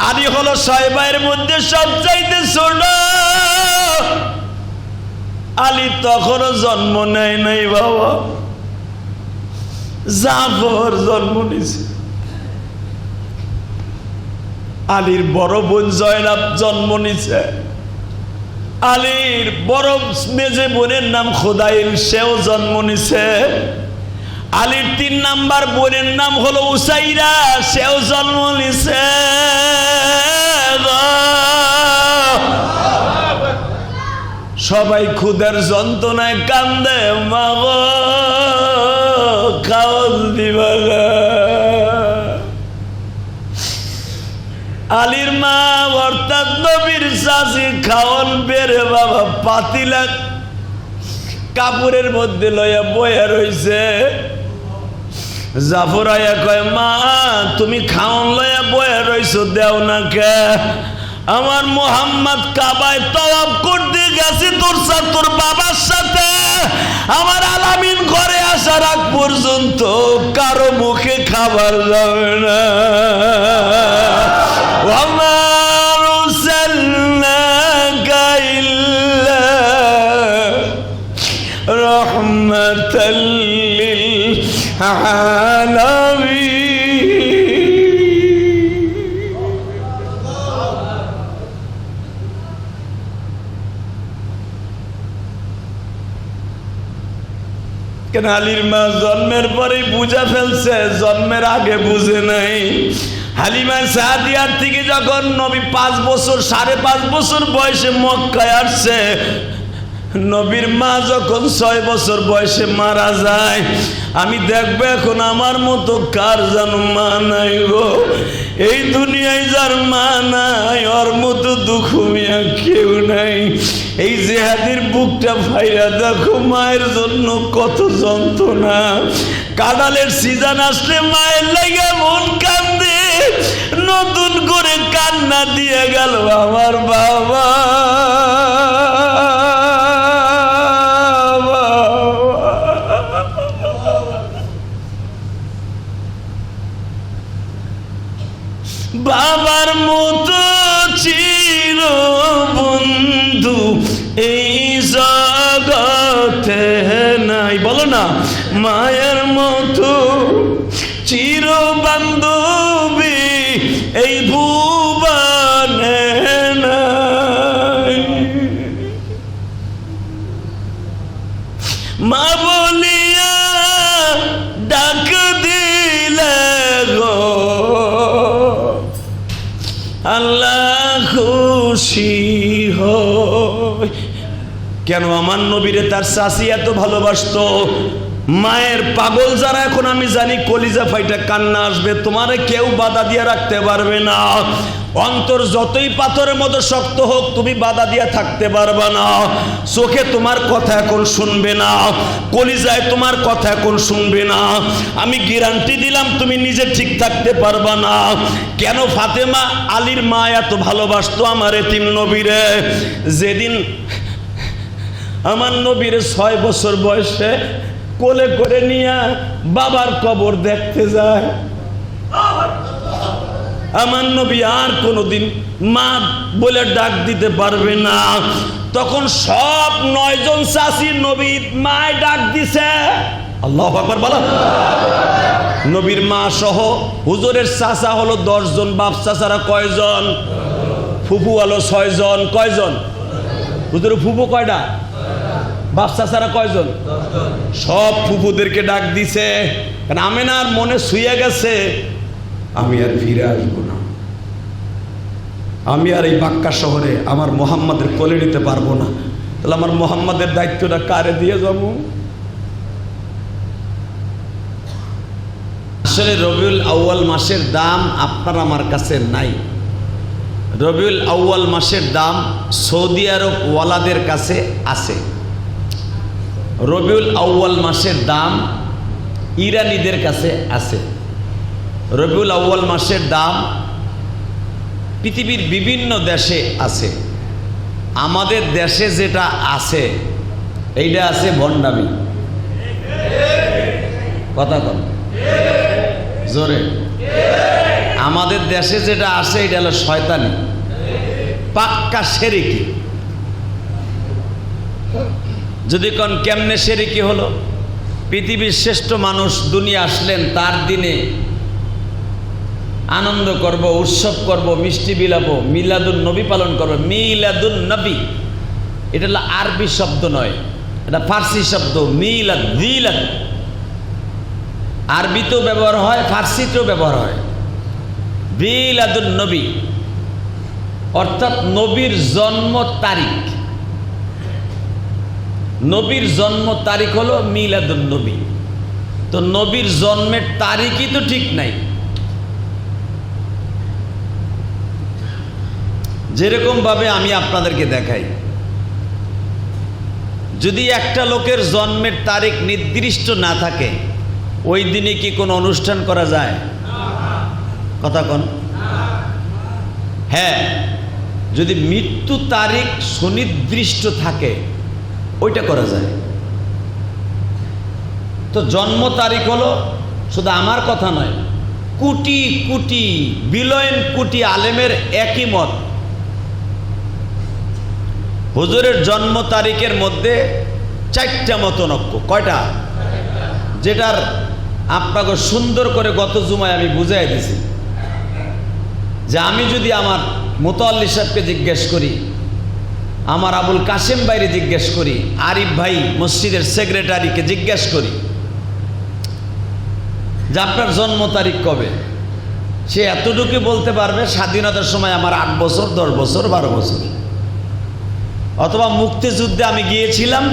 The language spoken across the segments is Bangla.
আলী হলো ছয় ভাইয়ের মধ্যে সবচাইতে ছোট। আলী তখনও জন্ম নেয় নাই বাবা, জাফর জন্ম নিছে। আলীর বড় বোন জয়নাব জন্ম নিছে। আলীর বড় মেজে বোনের নাম খোদাইল, সেও জন্ম নিছে। আলীর ৩ নাম্বার বোনের নাম হলো উসাইরা, সেও জন্ম নিছে। সবাই ক্ষুধার যন্ত্রণায় কান্দে, মা গো খাওয়ান দিবা না। আলীর মা অর্থাৎ নবীর চাচি খাওয়ান বেড়ে বাবা পাতিলা কাপড়ের মধ্যে লইয়া বইয়া রইছে। জাফর আয়া কয়, মা তুমি খাওয়ান লইয়া বইয়া রইছো, দেও না কে? আমার মোহাম্মদ কাবায় তওয়াফ করতে গেছে তোর বাবার সাথে। আমার আলামিন ঘরে আসার আগ পর্যন্ত কারো মুখে খাবার যাবে না। রহমাতাল লিল আলামিন। কেন আলীর মা জন্মের পরে বুঝা ফেলছে, জন্মের আগে বুঝে নাই। হালিমা সাদিয়ার থেকে যখন নবী 5 বছর 5.5 বছর বয়সে মক্কায় আসছে, নবীর মা যখন 6 বছর বয়সে মারা যায়, আমি দেখবো এখন আমার মতো কার যেন মা নাই গো। এই দুনিয়ায় যার মা নাই ওর মতো দুঃখ মিয়া কেউ নাই। এই জেহাদের বুকটা ফাইরা দেখো, মায়ের জন্য কত যন্ত্রণা। কাঁঠালের সিজন আসলে মায়ের লাগে মন কান্দে, নতুন করে কান্না দিয়ে গেল আমার বাবা। বাবার মতো চির বন্ধু এই জগতে নাই, বলো না। মায়ের মতো চির বান্ধবী এই ভুবনে নাই। মা বলিয়া ডাক দিলে গো আল্লাহ খুশি হয়। কেন আমার নবীরে তার চাচি এত ভালোবাসতো? মায়ের পাগল যারা এখন আমি জানি কলিজা ফাইটা কান্না আসবে, তোমারে কেউ বাধা দিয়ে রাখতে পারবে না। অন্তর যতই পাথরের মতো শক্ত হোক, তুমি বাধা দিয়ে থাকতে পারবে না। চোখে তোমার কথা এখন শুনবে না, কলিজায় তোমার কথা এখন শুনবে না। আমি গ্যারান্টি দিলাম তুমি নিজে ঠিক থাকতে পারবে না। কেন ফাতেমা আলীর মা এত ভালোবাসতো আমার এতিম নবীরে? যেদিন আমার নবীরে 6 বছর বয়সে কোলে করে নিয়ে বাবার কবর দেখতে যায়, আমার নবী আর কোনোদিন মা বলে ডাক দিতে পারবে না। তখন সব 9 জন চাচি নবীর মায় ডাক দিছে। আল্লাহু আকবার বলো। নবীর মা সহ হুজুরের চাচা হলো 10 জন, বাপ চাচারা কয়জন? ফুফু হলো 6 জন। কয়জন? হুজুরের ফুফু কয়টা? বাপ চাচারা কয়জন? সব ফুফুদেরকে ডাক দিছে। কারণ আমেনার মনে শুয়ে গেছে, আমি আর ফিরে আসবো না, আমি আর এই বাক্কা শহরে আমার মোহাম্মদের কোলে নিতে পারবো না। তাহলে আমার মোহাম্মদের দায়িত্বটা কারে দিয়ে যাব? আসলে রবিউল আউয়াল মাসের দাম আপনার আমার কাছে নাই। রবিউল আউয়াল মাসের দাম সৌদি আরব ওয়ালাদের কাছে আছে। রবিউল আউয়াল মাসের দাম ইরানিদের কাছে আছে। রবিউল আউয়াল মাসের দাম পৃথিবীর বিভিন্ন দেশে আছে। আমাদের দেশে যেটা আছে এইটা আছে ভণ্ডামি। কথা কন জোরে। আমাদের দেশে যেটা আসে এটা হলো শয়তানি, পাক্কা শিরকি। যদি কোন কেমনে শিরকি হলো, পৃথিবীর শ্রেষ্ঠ মানুষ দুনিয়া আসলেন, তার দিনে আনন্দ করব, উৎসব করব, মিষ্টি বিলাবো, মিলাদুন নবী পালন করব। মিলাদুন নবী এটা হলো আরবি শব্দ নয়, এটা ফার্সি শব্দ। মিলাদ, মিলাদ আরবিতেও ব্যবহার হয়, ফার্সিতেও ব্যবহার হয়। মিলাদুন নবী অর্থাৎ নবীর জন্ম তারিখ। নবীর জন্ম তারিখ হলো মিলাদুন নবী। তো নবীর জন্মের তারিখই তো ঠিক নাই। যেরকম ভাবে আমি আপনাদেরকে দেখাই, যদি একটা লোকের জন্মের তারিখ নির্দিষ্ট না থাকে, ওই দিনে কি কোনো অনুষ্ঠান করা যায়? কথা কোন? হ্যাঁ, যদি মৃত্যু তারিখ সুনির্দিষ্ট থাকে ওইটা করা যায়। তো জন্ম তারিখ হলো, শুধু আমার কথা নয়, কোটি কোটি বিলিয়ন কোটি আলেমের একই মত। হুজুরের জন্ম তারিখের মধ্যে 4টা মতনৈক্য। কয়টা? যেটার আপনাকে সুন্দর করে গত জুমায় আমি বুঝাই দিছি, যে আমি যদি আমার মুতাল্লি সাহেবকে জিজ্ঞেস করি, আমার আবুল কাশেম ভাইরে জিজ্ঞেস করি, আরিফ ভাই মসজিদের সেক্রেটারিকে জিজ্ঞেস করি যে আপনার জন্ম তারিখ কবে, সে এতটুকু বলতে পারবে স্বাধীনতার সময় আমার 8 বছর, 10 বছর, 12 বছর। অথবা মুক্তিযুদ্ধে আমি গিয়েছিলাম,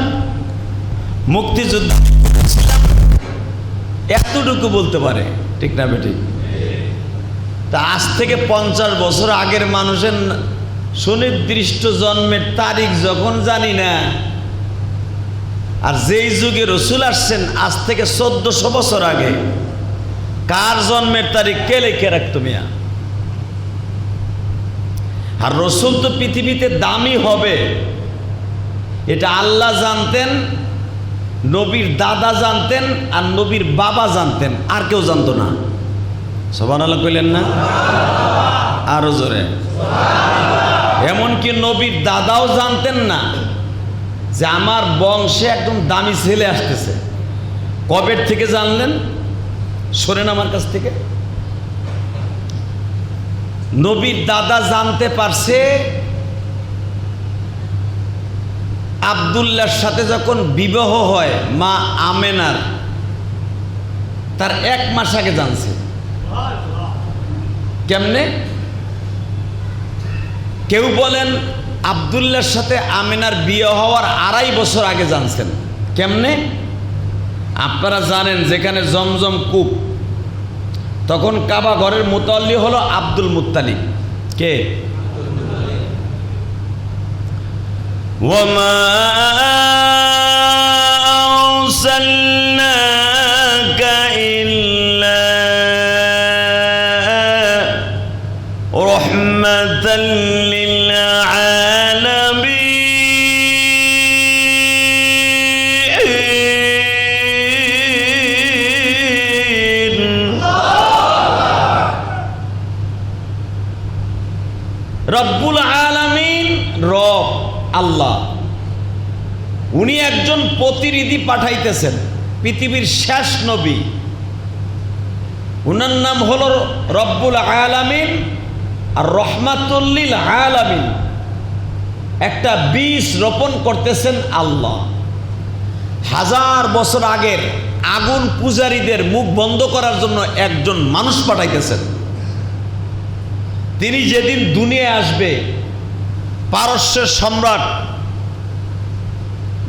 মুক্তিযুদ্ধে এতটুকু বলতে পারে। ঠিক না বেঠিক? তা আজ থেকে 50 বছর আগের মানুষের সুনির্দিষ্ট জন্মের তারিখ যখন জানি না, আর যেই যুগে রসুল আসছেন আজ থেকে 1400 বছর আগে, কার জন্মের তারিখ কে লিখে রাখতো মিয়া? আর রসুল তো পৃথিবীতে দামি হবে এটা আল্লাহ জানতেন, নবীর দাদা জানতেন, আর নবীর বাবা জানতেন, আর কেউ জানতো না। সুবহানাল্লাহ কইলেন না? আরো জোরে। এমনকি নবীর দাদাও জানতেন না যে আমার বংশে একদম দামি ছেলে আসতেছে। কবের থেকে জানলেন? শোনেন আমার কাছ থেকে। নবীর দাদা জানতে পারছে আব্দুল্লাহর সাথে যখন বিবাহ হয় মা আমেনার, তার 1 মাস আগে জানছে। কেমনে? কেউ বলেন আব্দুল্লাহর সাথে আমেনার বিয়ে হওয়ার 2.5 বছর আগে জানছেন। কেমনে? আপনারা জানেন যেখানে জমজম কূপ, তখন কাবা ঘরের মুতাল্লি হলো আব্দুল মুত্তালিব। কে? ওয়ামা আরসালনাকা ইল্লা রাহমাতাল লিল আলামিন। রব্বুল আলামিন, রব আল্লাহ, উনি একজন প্রতিনিধি পাঠাইতেছেন, পৃথিবীর শেষ নবী। উনার নাম হলো রব্বুল আলামিন আর রহমাতুল লিল আলামিন। একটা বীজ রোপণ করতেছেন আল্লাহ। 1000 বছর আগের আগুন পূজারীদের মুখ বন্ধ করার জন্য একজন মানুষ পাঠাইতেছেন। তিনি যেদিন দুনিয়ায় আসবে, পারস্যের সম্রাট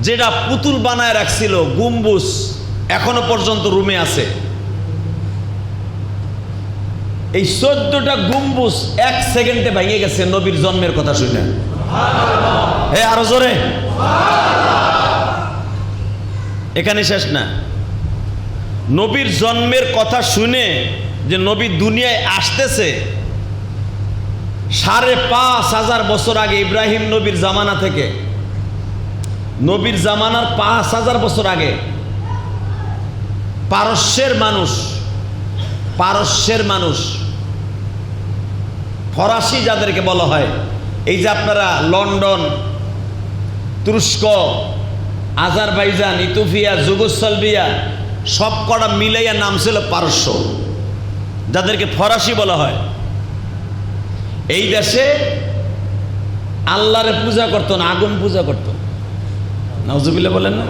যেটা পুতুল বানায় রাখছিল গম্বুজ, এখনো পর্যন্ত রুমে আছে, এই 14টা গম্বুজ 1 সেকেন্ডে ভেঙে গেছে নবীর জন্মের কথা শুনে। হে আরো জোরে। এখানে শেষ না। নবীর জন্মের কথা শুনে যে নবী দুনিয়ায় আসতেছে, 5,500 বছর আগে, ইব্রাহিম নবীর জামানা থেকে, নবীর জামানার 5,000 বছর আগে পারস্যের মানুষ ফরাসি যাদেরকে বলা হয়, এই যে আপনারা লন্ডন, তুরস্ক, আজারবাইজান, ইথিওপিয়া, যুগোস্লাভিয়া সব কটা মিলাইয়া নাম ছিল পারস্য, যাদেরকে ফরাসি বলা হয়। এই দেশে আল্লাহরে পূজা করতো না, আগুন পূজা করতো। নাউজুবিল্লাহ বলেন না?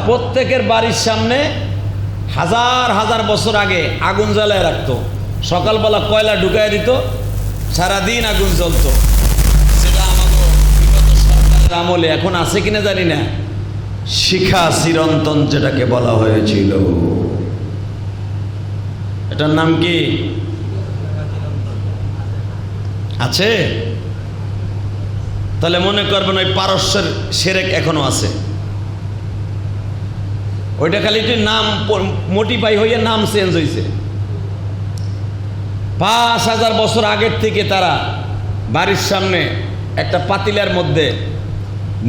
প্রত্যেকের বাড়ির সামনে হাজার হাজার বছর আগে আগুন জ্বালায় রাখতো, সকালবেলা কয়লা ঢুকায় দিত, সারাদিন আগুন জ্বলতো। সেটা আমাদের বিগত সরকারের আমলে, এখন আছে কিনা জানি না, শিখা চিরন্তন যেটাকে বলা হয়েছিল। এটার নাম কি আছে? তাহলে মনে করবেন ওই পারস্যের সেরেক এখনো আছে। ওইটা খালি একটু নাম মোটিফাই হইয়া নাম চেঞ্জ হয়েছে। 5000 বছর আগের থেকে তারা বাড়ির সামনে একটা পাতিলার মধ্যে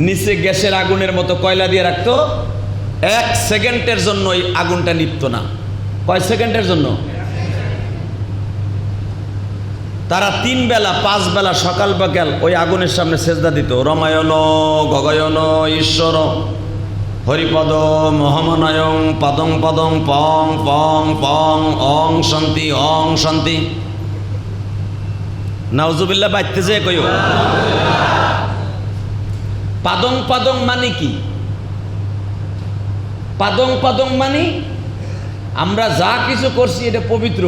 নিচে গ্যাসের আগুনের মতো কয়লা দিয়ে রাখতো। 1 সেকেন্ডের জন্য ওই আগুনটা নিভতো না। কয় সেকেন্ডের জন্য? তারা 3 বেলা 5 বেলা সকাল বিকাল ওই আগুনের সামনে সেজদা দিত। রমায়ণ গগয়ন ঈশ্বর হরিপদ মহামনায়ং পদং পদং পং পং পং অং শান্তি অং শান্তি। নাউজুবিল্লাহ বাইতেছে কইও। পাদং পাদং মানে কি? পাদং পাদং মানে আমরা যা কিছু করছি এটা পবিত্র।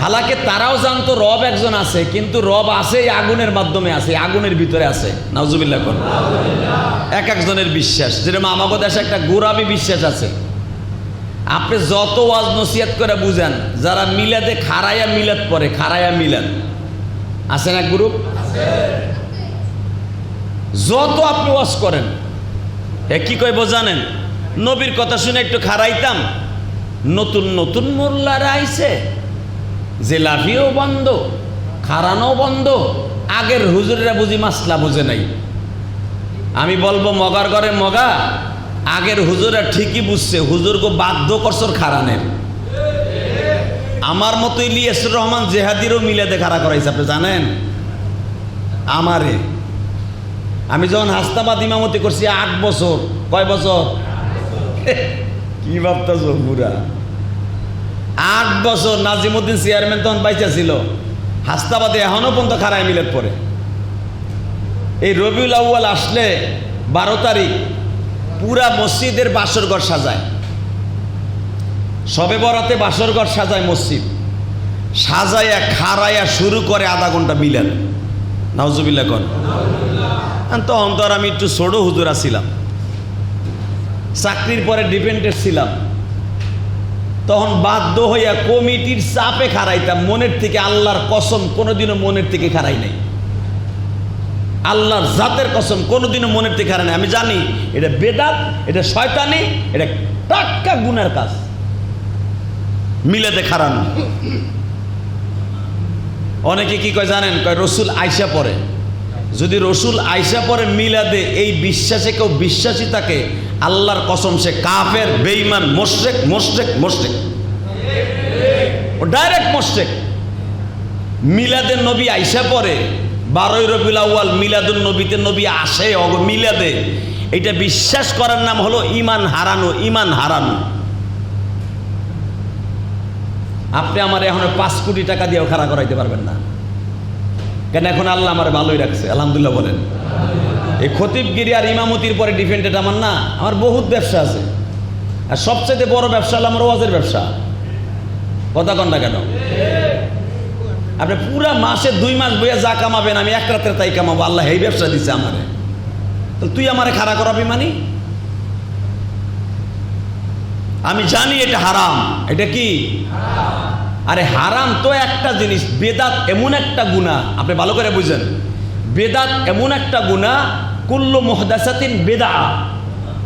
হালাকে তারাও জানতো রব একজন আছে, কিন্তু রব আছে এই আগুনের মাধ্যমে আছে, আগুনের ভিতরে আছে। নাউজুবিল্লাহ কোন এক একজনের বিশ্বাস। যেরকম আমাদের দেশে একটা গোরামি বিশ্বাস আছে। আপনি যত ওয়াজ নসিহত করে বুঝেন, যারা মিলাদে খারায়া মিলাদ পড়ে, খারায়া মিলাদ আছে না গ্রুপ, যত আপনি ওয়াজ করেন কি কইব জানেন? নবীর কথা শুনে একটু খারাইতাম, নতুন নতুন মোল্লারা আইছে, জেলাফিও বন্ধ, খারানো বন্ধ, আগের হুজুরেরা বুঝি মাসলা বুঝে নাই। আমি বলবো মগার ঘরে মগা, আগের হুজুরা ঠিকই বুঝছে, হুজুরকে বাধ্য করছর খারানের। আমার মতো ইলিয়াসুর রহমান জেহাদিরও মিলাদে খাড়া করাইছে, আপনি জানেন? আমারে আমি যখন হাস্তাবাদ ইমামতি করছি 8 বছর, কয় বছর? কি ভাবতেছ পুরা 8 বছর। নাজিমুদ্দিন চেয়ারম্যান তখন বাইচা ছিল, হাস্তাবাদে এখনো পর্যন্ত খারায় মিলাদ পড়ে। এই রবিউল আউয়াল আসলে 12 তারিখ পুরা মসজিদের বাসরঘর সাজায়, সবে বরাতে বাসরঘর সাজায় মসজিদ, সাজাইয়া খারাইয়া শুরু করে আধা ঘন্টা মিলাদ। নাউজুবিল্লাহ কোন। তখন তো আর আমি একটু ছোট হুজুরা ছিলাম, চাকরির পরে ডিপেন্ডেন্ট ছিলাম, তখন বাধ্য হইয়া কমিটির চাপে খারাইতাম। মনের থেকে, আল্লাহর কসম কোনোদিনও মনের থেকে খারাই নাই, আল্লাহর জাতের কসম কোনোদিনও মনের থেকে খারাই নাই। আমি জানি এটা বেদাত, এটা শয়তানি, এটা টাটকা গুনার কাজ, মিলাদে খারানো। অনেকে কি কয় জানেন? কয় রসুল আয়সা পড়ে। যদি রসুল আয়সা পড়ে মিলাদে, এই বিশ্বাসে কেউ বিশ্বাসী থাকে, আল্লাহর কসম সে কাফের, বেঈমান, মুশরিক মুশরিক মুশরিক, ও ডাইরেক্ট মুশরিক। মিলাদে নবী আয়সা পড়ে, 12ই রবিউল আউয়াল মিলাদুন নবীতে নবী আসে মিলাদে, এটা বিশ্বাস করার নাম হলো ঈমান হারানো। ঈমান হারানো। আপনি আমার এখন 5 কোটি টাকা দিয়েও খাড়া করাইতে পারবেন না, কেন? এখন আল্লাহ আমার ভালোই রাখছে, আলহামদুলিল্লাহ বলেন। এই খতিবগিরি আর ইমামতির পরে ডিফেন্ডেড আমার না, আমার বহুত ব্যবসা আছে, আর সবচেয়ে বড় ব্যবসা হলো আমার ওয়াজের ব্যবসা। কথা কন না কেন? আপনি পুরা মাসে 2 মাস বইয়া যা কামাবেন, আমি 1 রাতে তাই কামাবো। আল্লাহ এই ব্যবসা দিছে আমারে, তো তুই আমারে খাড়া করাবি মানে? আমি জানি এটা হারাম। এটা কি? আরে হারাম তো একটা জিনিস, বেদাত এমন একটা গুনাহ, আপনি ভালো করে বুঝেন। বেদাত এমন একটা গুনাহ, কুল্লু মুহদাসাতিন বিদআ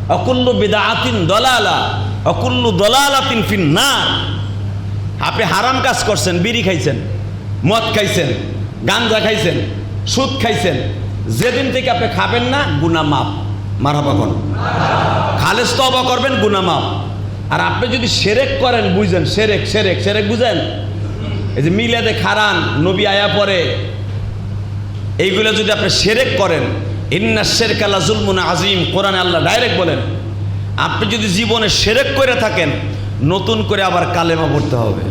ওয়া কুল্লু বিদআতিন দালালা ওয়া কুল্লু দালালাতিন ফিন্নার। আপনি হারাম কাজ করছেন, বিড়ি খাইছেন, মদ খাইছেন, গাঞ্জা খাইছেন, সুদ খাইছেন, যেদিন থেকে আপনি খাবেন না, গুনাহ মাফ। মারহাবা কোন? খালেস তওবা করবেন, গুনাহ মাফ। আর আপনি যদি শিরক করেন, বুঝেন শিরক, শিরক, শিরক বুঝেন? এই যে মিলাদে খারান, নবী আয়া পরে, এইগুলো যদি আপনি শিরক করেন, ইন্না শিরকা লা যুলমুন আযীম, কোরআনে আল্লাহ ডাইরেক্ট বলেন। আপনি যদি জীবনে শিরক করে থাকেন, নতুন করে আবার কালেমা পড়তে হবে।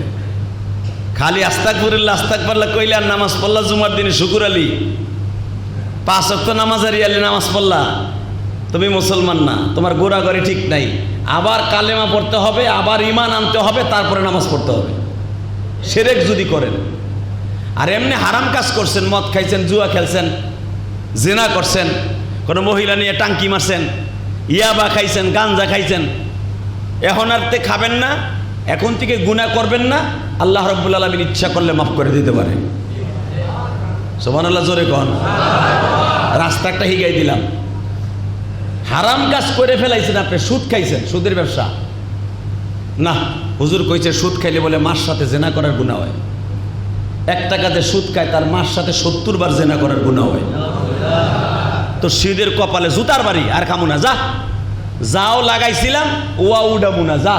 খালি আস্তাগফিরুল্লাহ আস্তাগফিরুল্লাহ কইলে আর নামাজ পড়লা, জুমার দিনে শুকুর আলী 5 ওয়াক্ত নামাজ আর ইয়ালি নামাজ পড়লা, তুমি মুসলমান না, তোমার গোড়াগড়ি ঠিক নাই। আবার কালেমা পড়তে হবে, আবার ঈমান আনতে হবে, তারপরে নামাজ পড়তে হবে শিরক যদি করেন। আর এমনি হারাম কাজ করছেন, মদ খাইছেন, জুয়া খেলছেন, জিনা করছেন, কোনো মহিলা নিয়ে টাঙ্কি মারছেন, ইয়াবা খাইছেন, গাঞ্জা খাইছেন, এখন আর তে খাবেন না, এখন থেকে গুনাহ করবেন না, আল্লাহ রাব্বুল আলামিন ইচ্ছা করলে মাফ করে দিতে পারে। সুবহানাল্লাহ, জোরে কোন। রাস্তা একটা হিগাই দিলাম। হারাম কাজ করে ফেলাইছেন আপনি, সুদ খাইছেন, সুদের ব্যবসা না, হুজুর কইছে সুদ খাইলে বলে মার সাথে জেনা করার গুনাহ হয়। 1 টাকাতে সুদ খায়, তার মার সাথে 70 বার জেনা করার গুনাহ হয়। তো সুদের কপালে জুতার বাড়ি, আর খামু না, যা যাও লাগাইছিলাম ওয়া উডাবু না, যা।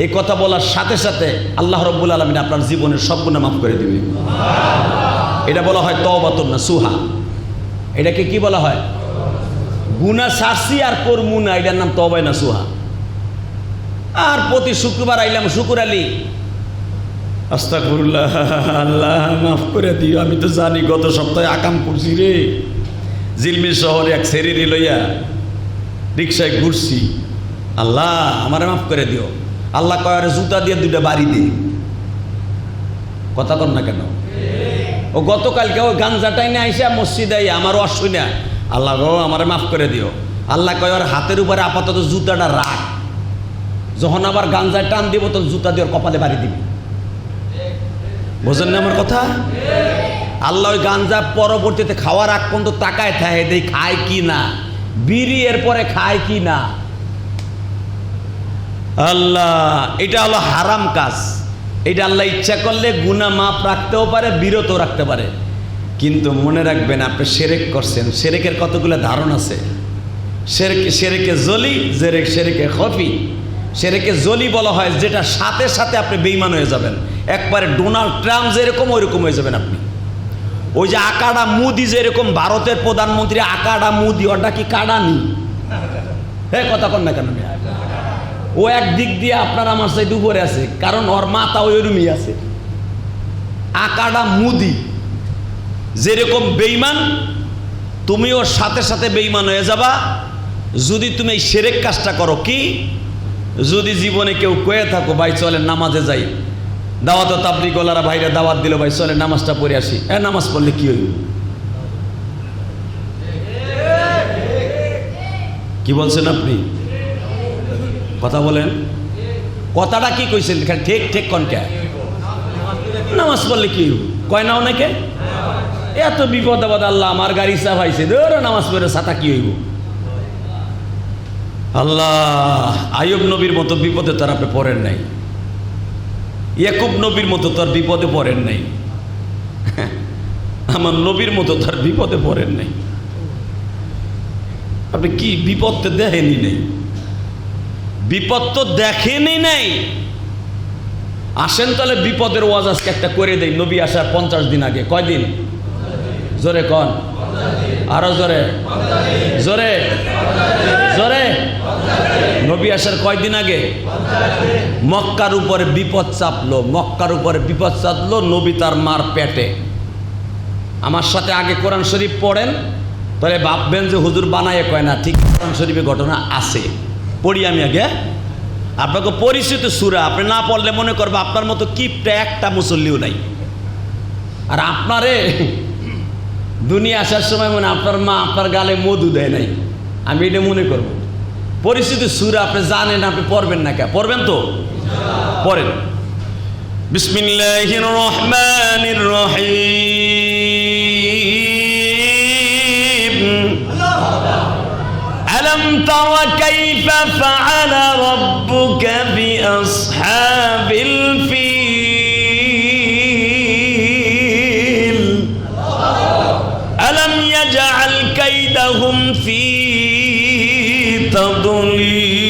এই কথা বলার সাথে সাথে আল্লাহ রাব্বুল আলামিন আপনার জীবনের সব গুনাহ মাফ করে দিবে। এটা বলা হয় তওবাতুন নাসুহা। এটাকে কি বলা হয়? গুনাহ ছাড়ছি আর করমু না, এটার নাম তওবায়ে নাসুহা। আর প্রতি শুক্রবার আইলাম শুকুর আলী, আস্তাগফিরুল্লাহ, আল্লাহ মাফ করে দিও, আমি তো জানি গত সপ্তাহে আকাম করছি রে, জিলমিল শহরে এক সেরিরি লইয়া রিক্সায় ঘুরছি, আল্লাহ আমারে মাফ করে দিও। আল্লাহ কয়ারে জুতা দিয়ে 2টা বাড়ি দে। কথা কর না কেন? ও গতকালকে ও গাঞ্জাটাই নিয়ে আইসা মসজিদে আমার অশুনা, আল্লাহ গো আমারে মাফ করে দিও। আল্লাহ কয়ার হাতের উপরে আপাতত জুতাটা রাখ, যখন আবার গাঞ্জায় টান দিব তখন জুতা দিয়ে কপালে বাড়ি দিবি। বোঝেন না আমার কথা? আল্লাহ ওই গাঞ্জা পরবর্তীতে খাওয়ার আগ পর্যন্ত তাকায় থাকে, দেই খায় কি না, বিড়ি এরপরে খায় কি না। আল্লাহ, এটা হলো হারাম কাজ। এটা আল্লাহ ইচ্ছা করলে গুনাহ মাফ রাখতেও পারে, বিরত রাখতে পারে। কিন্তু মনে রাখবেন, আপনি শিরক করছেন। শিরকের কতগুলো ধারণ আছে। শিরকে জলি, শিরকে খফি। শিরকে জলি বলা হয় যেটা সাথে সাথে আপনি বেঈমান হয়ে যাবেন, একবারে ডোনাল্ড ট্রাম্প যেরকম ওইরকম হয়ে যাবেন আপনি। ওই যে আকাডা মুদি, যেরকম ভারতের প্রধানমন্ত্রী আকাডা মুদি, ওটা কি কাডানি? হ্যাঁ, কথা কন না কেন? ও একদিক দিয়ে আপনার আমার সাইড উপরে আছে, কারণ ওর মাথা ওইরকমই আছে। আকাডা মুদি যেরকম বেঈমান, তুমি ওর সাথে সাথে বেঈমান হয়ে যাবা যদি তুমি এই শিরক কাজটা করো। কি? যদি জীবনে কেউ কয়ে থাকো, ভাই চলেন নামাজে যাই, দাওয়াত তাবলীগ ওয়ালারা ভাইরা দাওয়াত দিল, ভাই চলেন নামাজটা পড়ে আসি। নামাজ পড়লে কি হইব? কি বলছেন আপনি? কথা বলেন, কথাটা কি কইছেন? ঠিক ঠিক কোন কে? নামাজ পড়লে কি হইব কয় না অনেকে? এত বিপদ আপদ, আল্লাহ আমার গাড়ি চাপাইছে, ধরো নামাজ পড়ে ছাতা কি হইব? আল্লাহ, আইয়ুব নবীর মতো বিপদে তার আপনি পড়েন নাই, ইয়াকুব নবীর মতো তার বিপদে পড়েন নাই, আমার নবীর মতো তার বিপদে পড়েন নাই। আপনি কি বিপদ তো দেখেনি নাই, বিপদ তো দেখেনি নাই। আসেন তাহলে বিপদের ওয়াজ আজকে একটা করে দেই। নবী আসার 50 দিন আগে, কয়দিন? জোরে কন, আরো জোরে, জোরে জোরে। নবী আসার কয়দিন আগে? মক্কার উপরে বিপদ চাপলো, মক্কার উপরে বিপদ চাপলো নবী তার মার পেটে। আমার সাথে আগে কোরআন শরীফ পড়েন, তাহলে ভাববেন যে হুজুর বানায় কয় না, ঠিক কোরআন শরীফে ঘটনা আছে। পড়ি আমি আগে, আপনাকে পরিচিত সূরা, আপনি না পড়লে মনে করবো আপনার মতো কিপটা একটা মুসল্লিও নাই। আর আপনারে দুনিয়া আসার সময় মনে আপনার মা আপনার গালে মধু দেয় নাই, আমি এটা মনে করব। পরিচিত সূরা আপনি জানেন, আপনি পড়বেন না কে? পড়বেন তো? পড়েন। বিসমিল্লাহির রহমানির রহিম। আলম তারা কাইফা ফাআলা রাব্বুকা বিআসহাবিল ফিল আলম ইয়াজআল কাইদাহুম ফি তাদলিল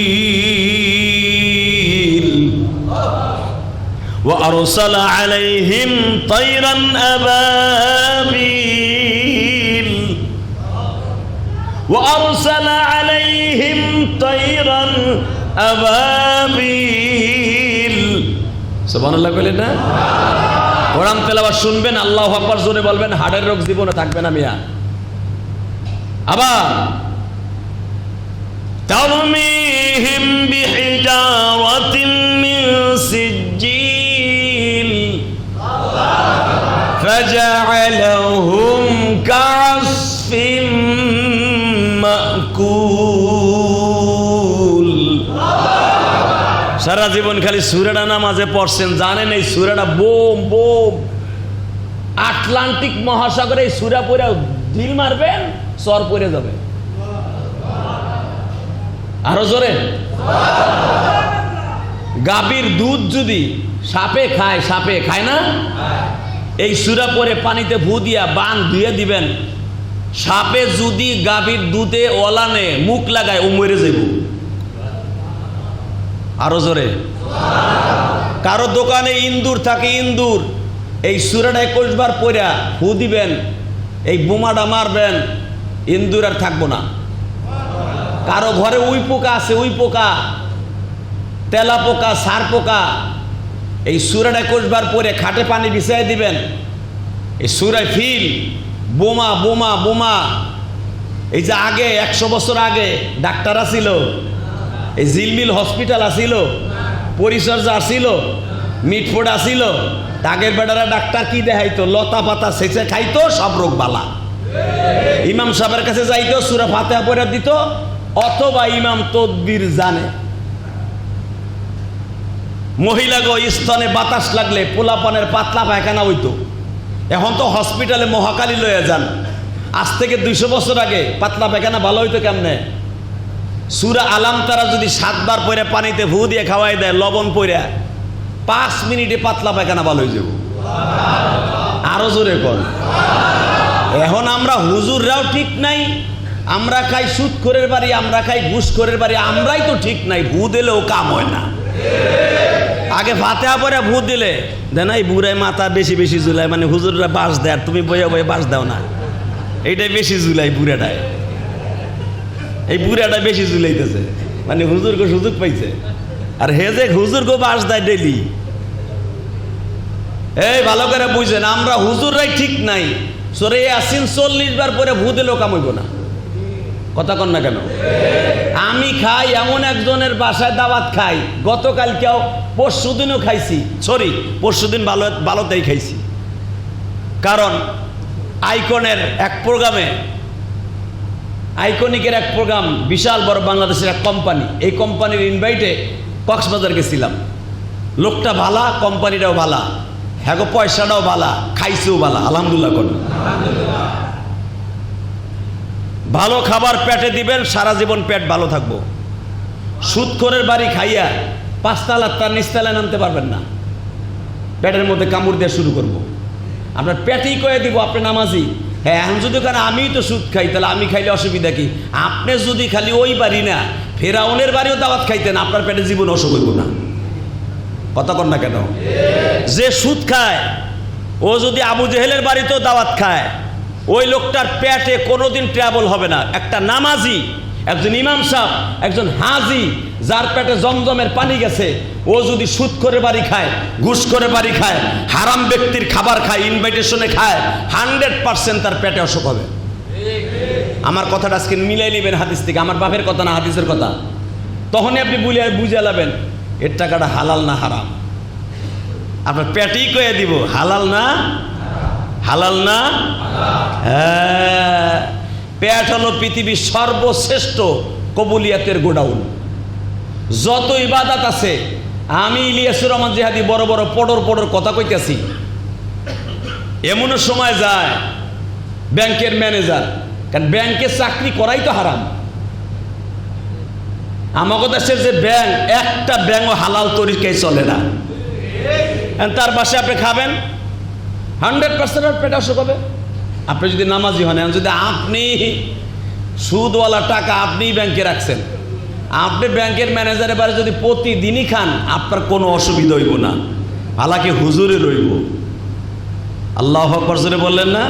وأرسل عليهم طيرا أبابيل وأرسل عليهم طيرا أبابيل সুবহানাল্লাহ বলেন না? কোরআন তেলাওয়াত শুনবেন, আল্লাহু আকবার জোরে বলবেন, হাড়ের রোগ জীবনে থাকবে না মিয়া। আবার তারমিহিম বিহিজারাতিন মিন সিজ্জিল ফাজআলাহুম কাসফিন মাকুল। সারা জীবন খালি সূরাটা নামাজে পড়ছেন, জানেন এই সূরাটা বোম বোম, আটলান্টিক মহাসাগরে এই সূরা পড়ে ঢিল মারবেন, চর পড়ে যাবে। আরো জোরে। গাভীর দুধ যদি সাপে খায়, সাপে খায় না, এই সূরা পরে পানিতে ভু দিয়া বান ধুয়ে দিবেন, সাপে যদি গাভীর দুধে ওলানে মুখ লাগায় ও মরে যাব। আরো জোরে। কারো দোকানে ইন্দুর থাকে, ইন্দুর, এই সূরাটা 21 বার পড়া ফু দিবেন, এই বোমাটা মারবেন, ইন্দুর আর থাকবো না। কারো ঘরে উই পোকা আছে, উই পোকা, তেলা পোকা, সার পোকা, এই সূরাটা 21 বার পড়ে খাটে পানি বিছাই দিবেন, এই সূরায় ফিল বোমা বোমা বোমা। এই যে আগে 100 বছর আগে ডাক্তার আছিল, এই জিলমিল হসপিটাল আছিল, পরিচর্যা আছিল, মিটফোর্ড আছিল, আগের বেটারা ডাক্তার কি দেখাইতো, লতা পাতা সেচে খাইতো, সব রোগ বালা। ইমাম সাহেবের কাছে যাইতো, সূরা ফাতিহা পড়ে দিত, অথবা ইমাম তদবির জানে। মহিলাগো স্তনে বাতাস লাগলে পোলাপানের পাতলা পায়খানা হইতো, এখন তো হসপিটালে মহাকালী লয়ে যান। আজ থেকে 200 বছর আগে পাতলা পায়খানা ভালো হইতো কেমনে? সূরা আলাম তারা যদি 7 বার পরে পানিতে ভু দিয়ে খাওয়াই দেয়, লবণ পরে 5 মিনিটে পাতলা পায়খানা ভালো হয়ে যাব। আরো জোরে কর। এখন আমরা হুজুররাও ঠিক নাই, আমরা খাই সুদখোরের বাড়ি, আমরা খাই ঘুষখোরের বাড়ি, আমরাই তো ঠিক নাই। ভু দিলেও কাম হয় না। আগে ফাতিহা পড়ে ভু দিলে দেন এই বুড়ায় মাথা বেশি বেশি ঝুলায়, মানে হুজুররা বাস দেয়, আর তুমি বইয়া বইয়া বাস দাও না, এইটাই বেশি ঝুলাই বুড়াটায়, এই বুড়াটা বেশি ঝুলাইতেছে, মানে হুজুরকে সুযোগ পাইছে, আর হে যে হুজুরকে বাস দেয় ডেলি। এই ভালো করে বুঝছেন, আমরা হুজুররাই ঠিক নাই। সরে আসিন 40 বার পরে ভু দিলেও কাম হইব না। কথা কন না কেন? আমি খাই এমন একজনের বাসায় দাওয়াত খাই, গতকালকেও পরশুদিনও খাইছি, পরশুদিন ভালোতেই খাইছি। কারণ আইকনের এক প্রোগ্রামে, আইকনিকের এক প্রোগ্রাম, বিশাল বড় বাংলাদেশের এক কোম্পানি, এই কোম্পানির ইনভাইটে কক্সবাজার গেছিলাম। লোকটা ভালা, কোম্পানিটাও ভালা, হ্যাঁ গো পয়সাটাও ভালা, খাইছেও ভালা, আলহামদুলিল্লাহ করেন। ভালো খাবার পেটে দিবেন, সারা জীবন পেট ভালো থাকবো। সুদখোরের বাড়ি খাইয়া 5 তালার তার নিচতলায় নামতে পারবেন না, পেটের মধ্যে কামড় দিয়ে শুরু করব। আপনার পেটেই কয়ে দিব আপনি নামাজি। হ্যাঁ, এখন যদি কেন আমি তো সুদ খাই, তাহলে আমি খাইলে অসুবিধা কি? আপনি যদি খালি ওই বাড়ি না, ফেরাউনের বাড়িও দাওয়াত খাইতেন, আপনার পেটে জীবন অসুখ হইব না। কথা কন না কেন? যে সুদ খায় ও যদি আবু জেহেলের বাড়িতেও দাওয়াত খায়, ওই লোকটার পেটে কোনোদিন ট্রাবল হবে না। একটা নামাজি, একজন ইমাম সাহেব, একজন হাজি, যার পেটে জমজমের পানি গেছে, ও যদি সুদ করে বাড়ি খায়, ঘুষ করে বাড়ি খায়, হারাম ব্যক্তির খাবার খায়, ইনভাইটেশনে খায়, 100% তার পেটে অসুখ হবে। আমার কথাটা আজকে মিলাই নেবেন হাদিস থেকে, আমার বাপের কথা না, হাদিসের কথা। তখনই আপনি বুঝে লাবেন এর টাকাটা হালাল না হারাম। আপনার পেটেই কয়ে দিব হালাল না হালাল না। হ্যাঁ, পেট হলো পৃথিবীর সর্বশ্রেষ্ঠ কবুলিয়াতের গোডাউন। যত ইবাদত আছে, আমি ইলিয়াসুর রহমান জিহাদি বড় বড় পড়র কথা কইতেছি, এমনও সময় যায় ব্যাংকের ম্যানেজার, কারণ ব্যাংকে চাকরি করাই তো হারাম। আমাদের দেশের যে ব্যাংক, একটা ব্যাংকও হালাল তরিকায় চলে না। তার বাসায় আপনি খাবেন, 100% পেট অসুখ হবে। আপনি যদি নামাজি হন, যদি আপনি সুদওয়ালা টাকা আপনি ব্যাংকে রাখছেন, আপনি ব্যাংকের ম্যানেজারের বাড়ি যদি প্রতিদিনই খান, আপনার কোনো অসুবিধা হইব না। হালাকি হুজুরে রইব। আল্লাহু আকবার জোরে বললেন না?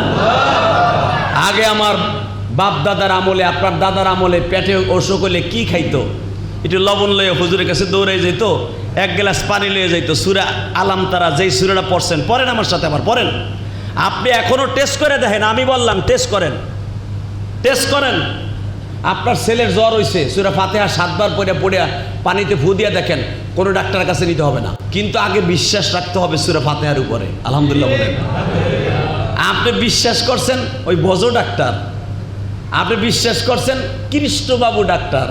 আগে আমার বাপ দাদার আমলে, আপনার দাদার আমলে পেটে অসুখ হলে কি খাইতো? একটু লবণ লয়ে হুজুরের কাছে দৌড়ে যেত, এক গ্লাস পানি লয়ে যেত, সূরা আলাম তারা যেই সূরাটা পড়ছেন, পড়েন আমার সাথে, আবার পড়েন। আপনি এখনো টেস্ট করে দেখেন, আমি বললাম টেস্ট করেন, টেস্ট করেন। আপনার ছেলের জ্বর হয়েছে, সূরা ফাতিহা 7 বার পড়ে পড়িয়া পানিতে ফু দিয়ে দেখেন, কোনো ডাক্তারের কাছে নিতে হবে না, কিন্তু আগে বিশ্বাস রাখতে হবে সূরা ফাতিহার উপরে। আলহামদুলিল্লাহ বলেন। আপনি বিশ্বাস করছেন ওই বজো ডাক্তার, আপনি বিশ্বাস করছেন কৃষ্ণবাবু ডাক্তার,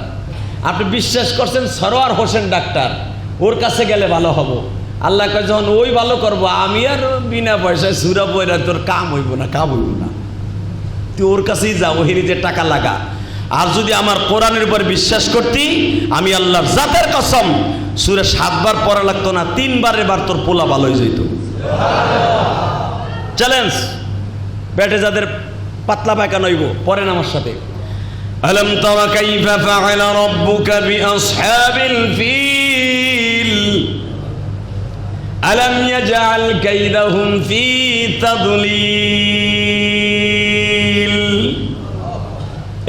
আপনি বিশ্বাস করছেন সরোয়ার হোসেন ডাক্তার, ওর কাছে গেলে ভালো হবো। আল্লাহ কয় যখন ওই ভালো করবো, আমি আর বিনা পয়সায় সূরা পড়া তোর কাম হইব না, কাম হইব না, তুই ওর কাছেই যা, ওই যে টাকা লাগা। আর যদি আমার কোরআনের উপর বিশ্বাস করতি, আমি আল্লাহর জাতের কসম সূরা 7 বার পড়া লাগতো না, 3 বারের বার তোর পোলা ভালো হয়ে যেত। চ্যালেঞ্জ, পেটে যাদের পাতলা পায়খানা হইব, পড়েন আমার সাথে। আলম তারা কাইফা ফাআলা রাব্বুকা বিআসহাবিল ফিল আলম ইয়াজআল কাইদাহুম ফি তাদলিল।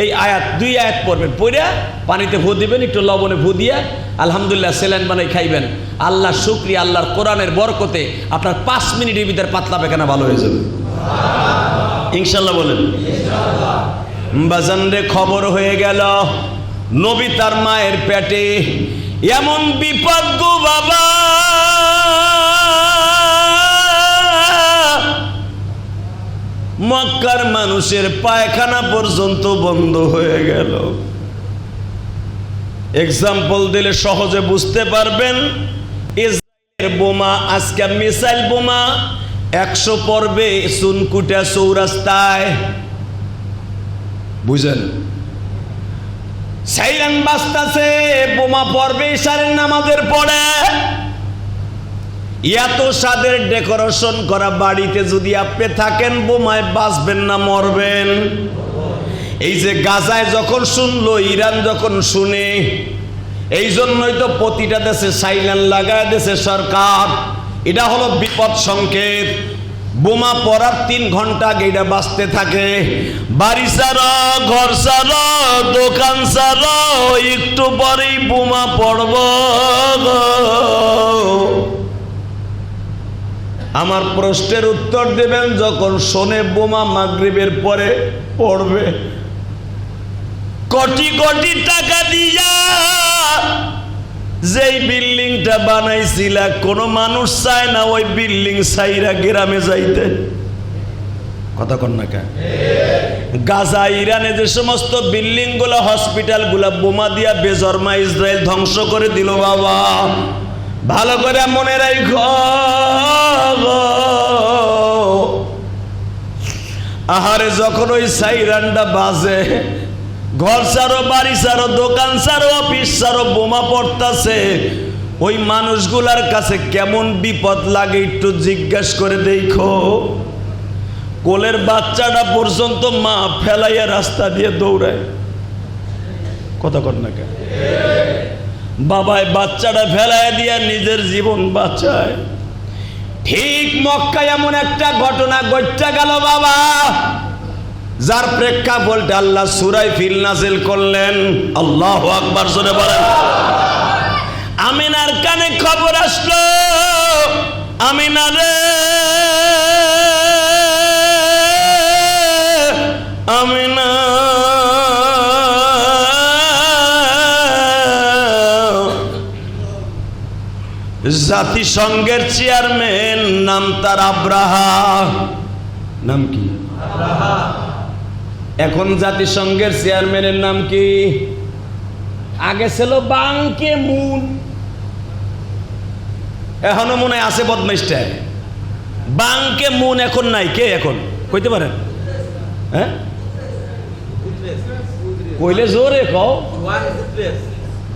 এই আয়াত, 2 আয়াত পড়বেন, পড়ে পানিতে ফু দিবেন, একটু লবণে ফু দিয়া আলহামদুলিল্লাহ সেলাইন বানাই খাইবেন। আল্লাহ শুকরিয়া, আল্লাহর কোরআনের বরকতে আপনার 5 মিনিটের ভিতরে পাতলা পায়খানা ভালো হয়ে যাবে ইনশাআল্লাহ। বলেন বাজান রে, খবর হয়ে গেল নবী তার মায়ের পেটে, এমন বিপদ গো বাবা, মক্কার মানুষের পায়খানা পর্যন্ত বন্ধ হয়ে গেল। এক্সাম্পল দিলে সহজে বুঝতে পারবেন। ইসরায়েলের বোমা, আজকে মিসাইল বোমা 100 পড়বে চুনকুটা চৌরাস্তায়, বুঝেন? সাইলেন বাজতাছে, বোমা পড়বে ইশারের নামাজের পরে। এত সাদের ডেকোরেশন করা বাড়িতে যদি আপনি থাকেন, বোমায় বাঁচবেন না মরবেন? এই যে গাজায় যখন শুনলো, ইরান যখন শুনে, এই জন্যই তো প্রতিটা দেশে সাইলেন লাগায় দেশে সরকার। এটা হলো বিপদ সংকেত। বোমা পড়ার 3 ঘন্টা আগে এটা বাঁচতে থাকে। বাড়ি ছাড়ো, ঘর ছাড়ো, দোকান ছাড়ো, একটু পরেই বোমা পড়ব। আমার প্রশ্নের উত্তর দেবেন যখন শোনে বোমা মাগরিবের পরে পড়বে। কোটি কোটি টাকা দিয়া যেই বিল্ডিংটা বানাইছিলা, কোনো মানুষ চায় না ওই বিল্ডিং ছাইরা গ্রামে যাইতে। কথা কন না কেন? গাজা, ইরানে যে সমস্ত বিল্ডিং গুলা, হসপিটাল গুলা বোমা দিয়া বেজরমা ইসরায়েল ধ্বংস করে দিল। বাবা ভালো করে মনে রাখো, আহারে যখন ওই সাইরানটা বাজে, ঘর ছাড়ো, বাড়ি ছাড়ো, দোকান ছাড়ো, অফিস ছাড়ো, বোমা পড়তাছে, ওই মানুষগুলার কাছে কেমন বিপদ লাগে একটু জিজ্ঞেস করে দেখো। কোলের বাচ্চাটা পর্যন্ত মা ফেলাইয়া রাস্তা দিয়ে দৌড়ায়। কথা কর না কেন? বাবায় বাচ্চাটা ফেলাইয়া দিয়া নিজের জীবন বাঁচায়। ঠিক মক্কায় এমন একটা ঘটনা ঘটে গেল বাবা, যার প্রেক্ষাপটে আল্লাহ সূরা ফিল নাযিল করলেন। আল্লাহু আকবার জোরে বলেন। আমিনার কানে খবর আসলো, আমিনা রে, আমিনা, জাতিসংঘের চেয়ারম্যান, নাম তার আব্রাহা। নাম কি? এখন জাতিসংঘের চেয়ারম্যানের নাম কি? আগে ছিল বাং কে মুন, এখনো মনে আছে বদমাইশটা। বাং কে মুন এখন নাই। কে এখন কইতে পারেন? হ্যাঁ, কইলে জোরে কও।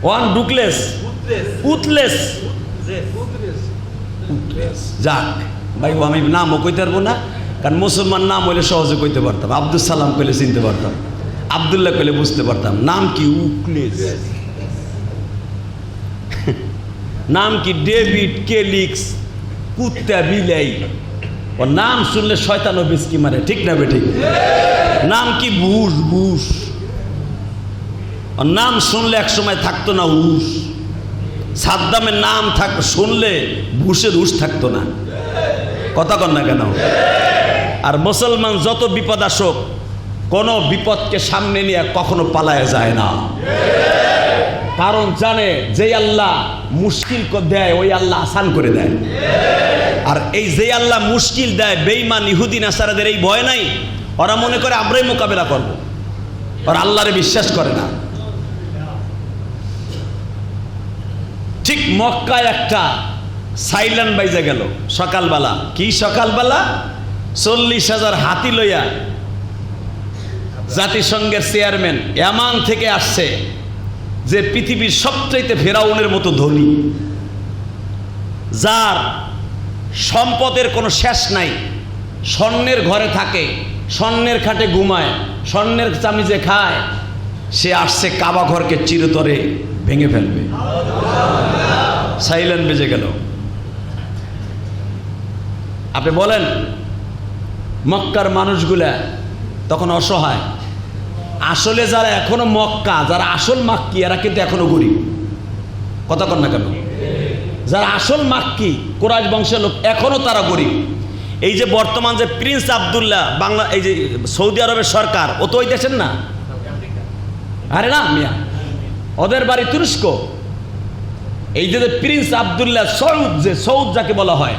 ওয়ান ডুকলেস, উতলেস, যাক ভাই, আমি নামও কইতে পারবো না, কারণ মুসলমান নাম হইলে সহজে কইতে পারতাম। আব্দুল সালাম কইলে চিনতে পারতাম, আবদুল্লাহ কইলে বুঝতে পারতাম। নাম কি? উকলেস। নাম কি? David calyx. কুত্তা বিলাই, ওর নাম শুনলে শয়তানও বিস্কি মারে, ঠিক না বেঠিক? নাম কি? বুশ। বুশ। ওর নাম শুনলে এক সময় থাকতো না হুশ। সাদ্দামের নাম শুনলে বুশের হুশ থাকতো না। কথা কন না কেন? আর মুসলমান যত বিপদ আসুক, কোনো বিপদকে সামনে নিয়ে কখনো পালায় যায় না, কারণ জানে যে আল্লাহ মুশকিল দেয় ওই আল্লাহ আসান করে দেয়। আর এই যে আল্লাহ মুশকিল দেয়, বেঈমান ইহুদি নাসারাদের এই ভয় নাই, ওরা মনে করে আমরাই মোকাবেলা করব, ওরা আল্লাহরে বিশ্বাস করে না। ঠিক মক্কায় একটা সাইলেন্ট বাইজে গেল সকালবেলা। কি সকালবেলা? 40,000 হাতি লইয়া জাতিসংঘের চেয়ারম্যান ইয়ামান থেকে আসছে, যে পৃথিবীর সবচাইতে ফেরাউনের মতো ধনী, যার সম্পদের কোনো শেষ নাই, স্বর্ণের ঘরে থাকে, স্বর্ণের খাটে ঘুমায়, স্বর্ণের চামিজে খায়, সে আসছে কাবা ঘরকে চিরতরে ভেঙে ফেলবে। সাইলেন্ট বেজে গেল। আপনি বলেন মক্কার মানুষগুলা তখন অসহায়। আসলে যারা এখনো মক্কা, যারা আসল মাক্কি, এরা কিন্তু এখনো গরিব। কথা কন না কেন? যারা আসল মাক্কি কুরাইশ বংশের লোক, এখনো তারা গরিব। এই যে বর্তমান যে প্রিন্স আব্দুল্লাহ, বাংলা এই যে সৌদি আরবের সরকার, ও তো ওই দেশের না, আরে না মিয়া, ওদের বাড়ি তুরস্ক। এই যে প্রিন্স আব্দুল্লাহ সৌদ, যে সৌদ যাকে বলা হয়,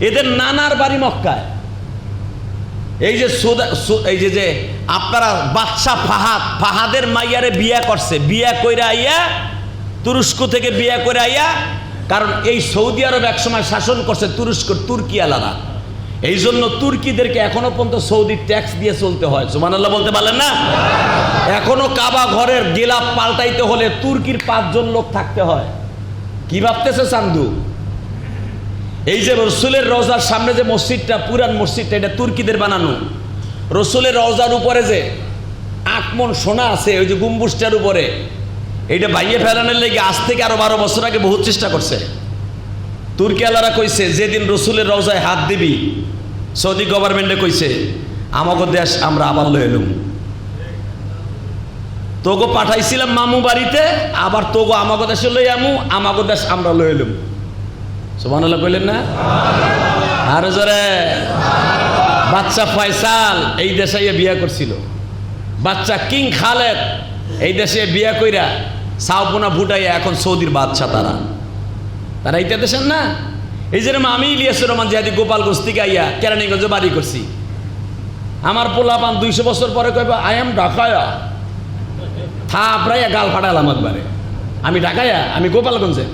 এদের নানার বাড়ি মক্কায়। এই যে আপনারা বাদশাহ ফাহাদের মাইয়ারে বিয়া করছে, বিয়া কইরা আইয়া তুরস্ক থেকে বিয়া করে আইয়া, কারণ এই সৌদি আরব একসময় শাসন করছে তুর্কি আলাদা, এই জন্য তুর্কিদেরকে এখনো পর্যন্ত সৌদি ট্যাক্স দিয়ে চলতে হয়। সুবহানাল্লাহ বলতে পারলেন না? এখনো কাবা ঘরের গিলাফ পাল্টাইতে হলে তুর্কির 5 জন লোক থাকতে হয়। কি ভাবতেছে চান্দু? এই যে রসুলের রওজার সামনে যে মসজিদটা, পুরান মসজিদটা, এটা তুর্কিদের বানানো। রসুলের রওজার উপরে যে 8 মণ সোনা আছে, ওই যে গম্বুজটার উপরে, এইটা বাইয়ে ফেলানোর লেগে আজ থেকে আরো 12 বছর আগে বহুত চেষ্টা করছে। তুর্কি আলারা কইছে যেদিন রসুলের রওজায় হাত দিবি, সৌদি গভর্নমেন্টে কইছে আমাগো দেশ আমরা আবার লয়ে এলুম, তোগো পাঠাইছিলাম মামু বাড়িতে, আবার তোগো আমাগো দেশে লই আমু, আমাগো দেশ আমরা লয়ে এলুম। সুবহানাল্লাহ কইলেন না? আর জোরে। বাচ্চা ফয়সাল এই দেশে বিয়া করছিল, বাচ্চা কিং খালেদ এই দেশে বিয়া কইরা সাউপুনা ফুটাইয়া এখন সৌদির বাদশা। তারা এইটা দেশের না। এই যেরকম আমি ইলিয়াসুর রহমান জিহাদি গোপালগঞ্জ থেকে আইয়া কেরানীগঞ্জে বাড়ি করছি, আমার পোলাপান 200 বছর পরে কইবা আই এম ঢাকায়া, থাপড়াইয়া গাল ফাটালাম একবারে, আমি ঢাকায়া, আমি গোপালগঞ্জে।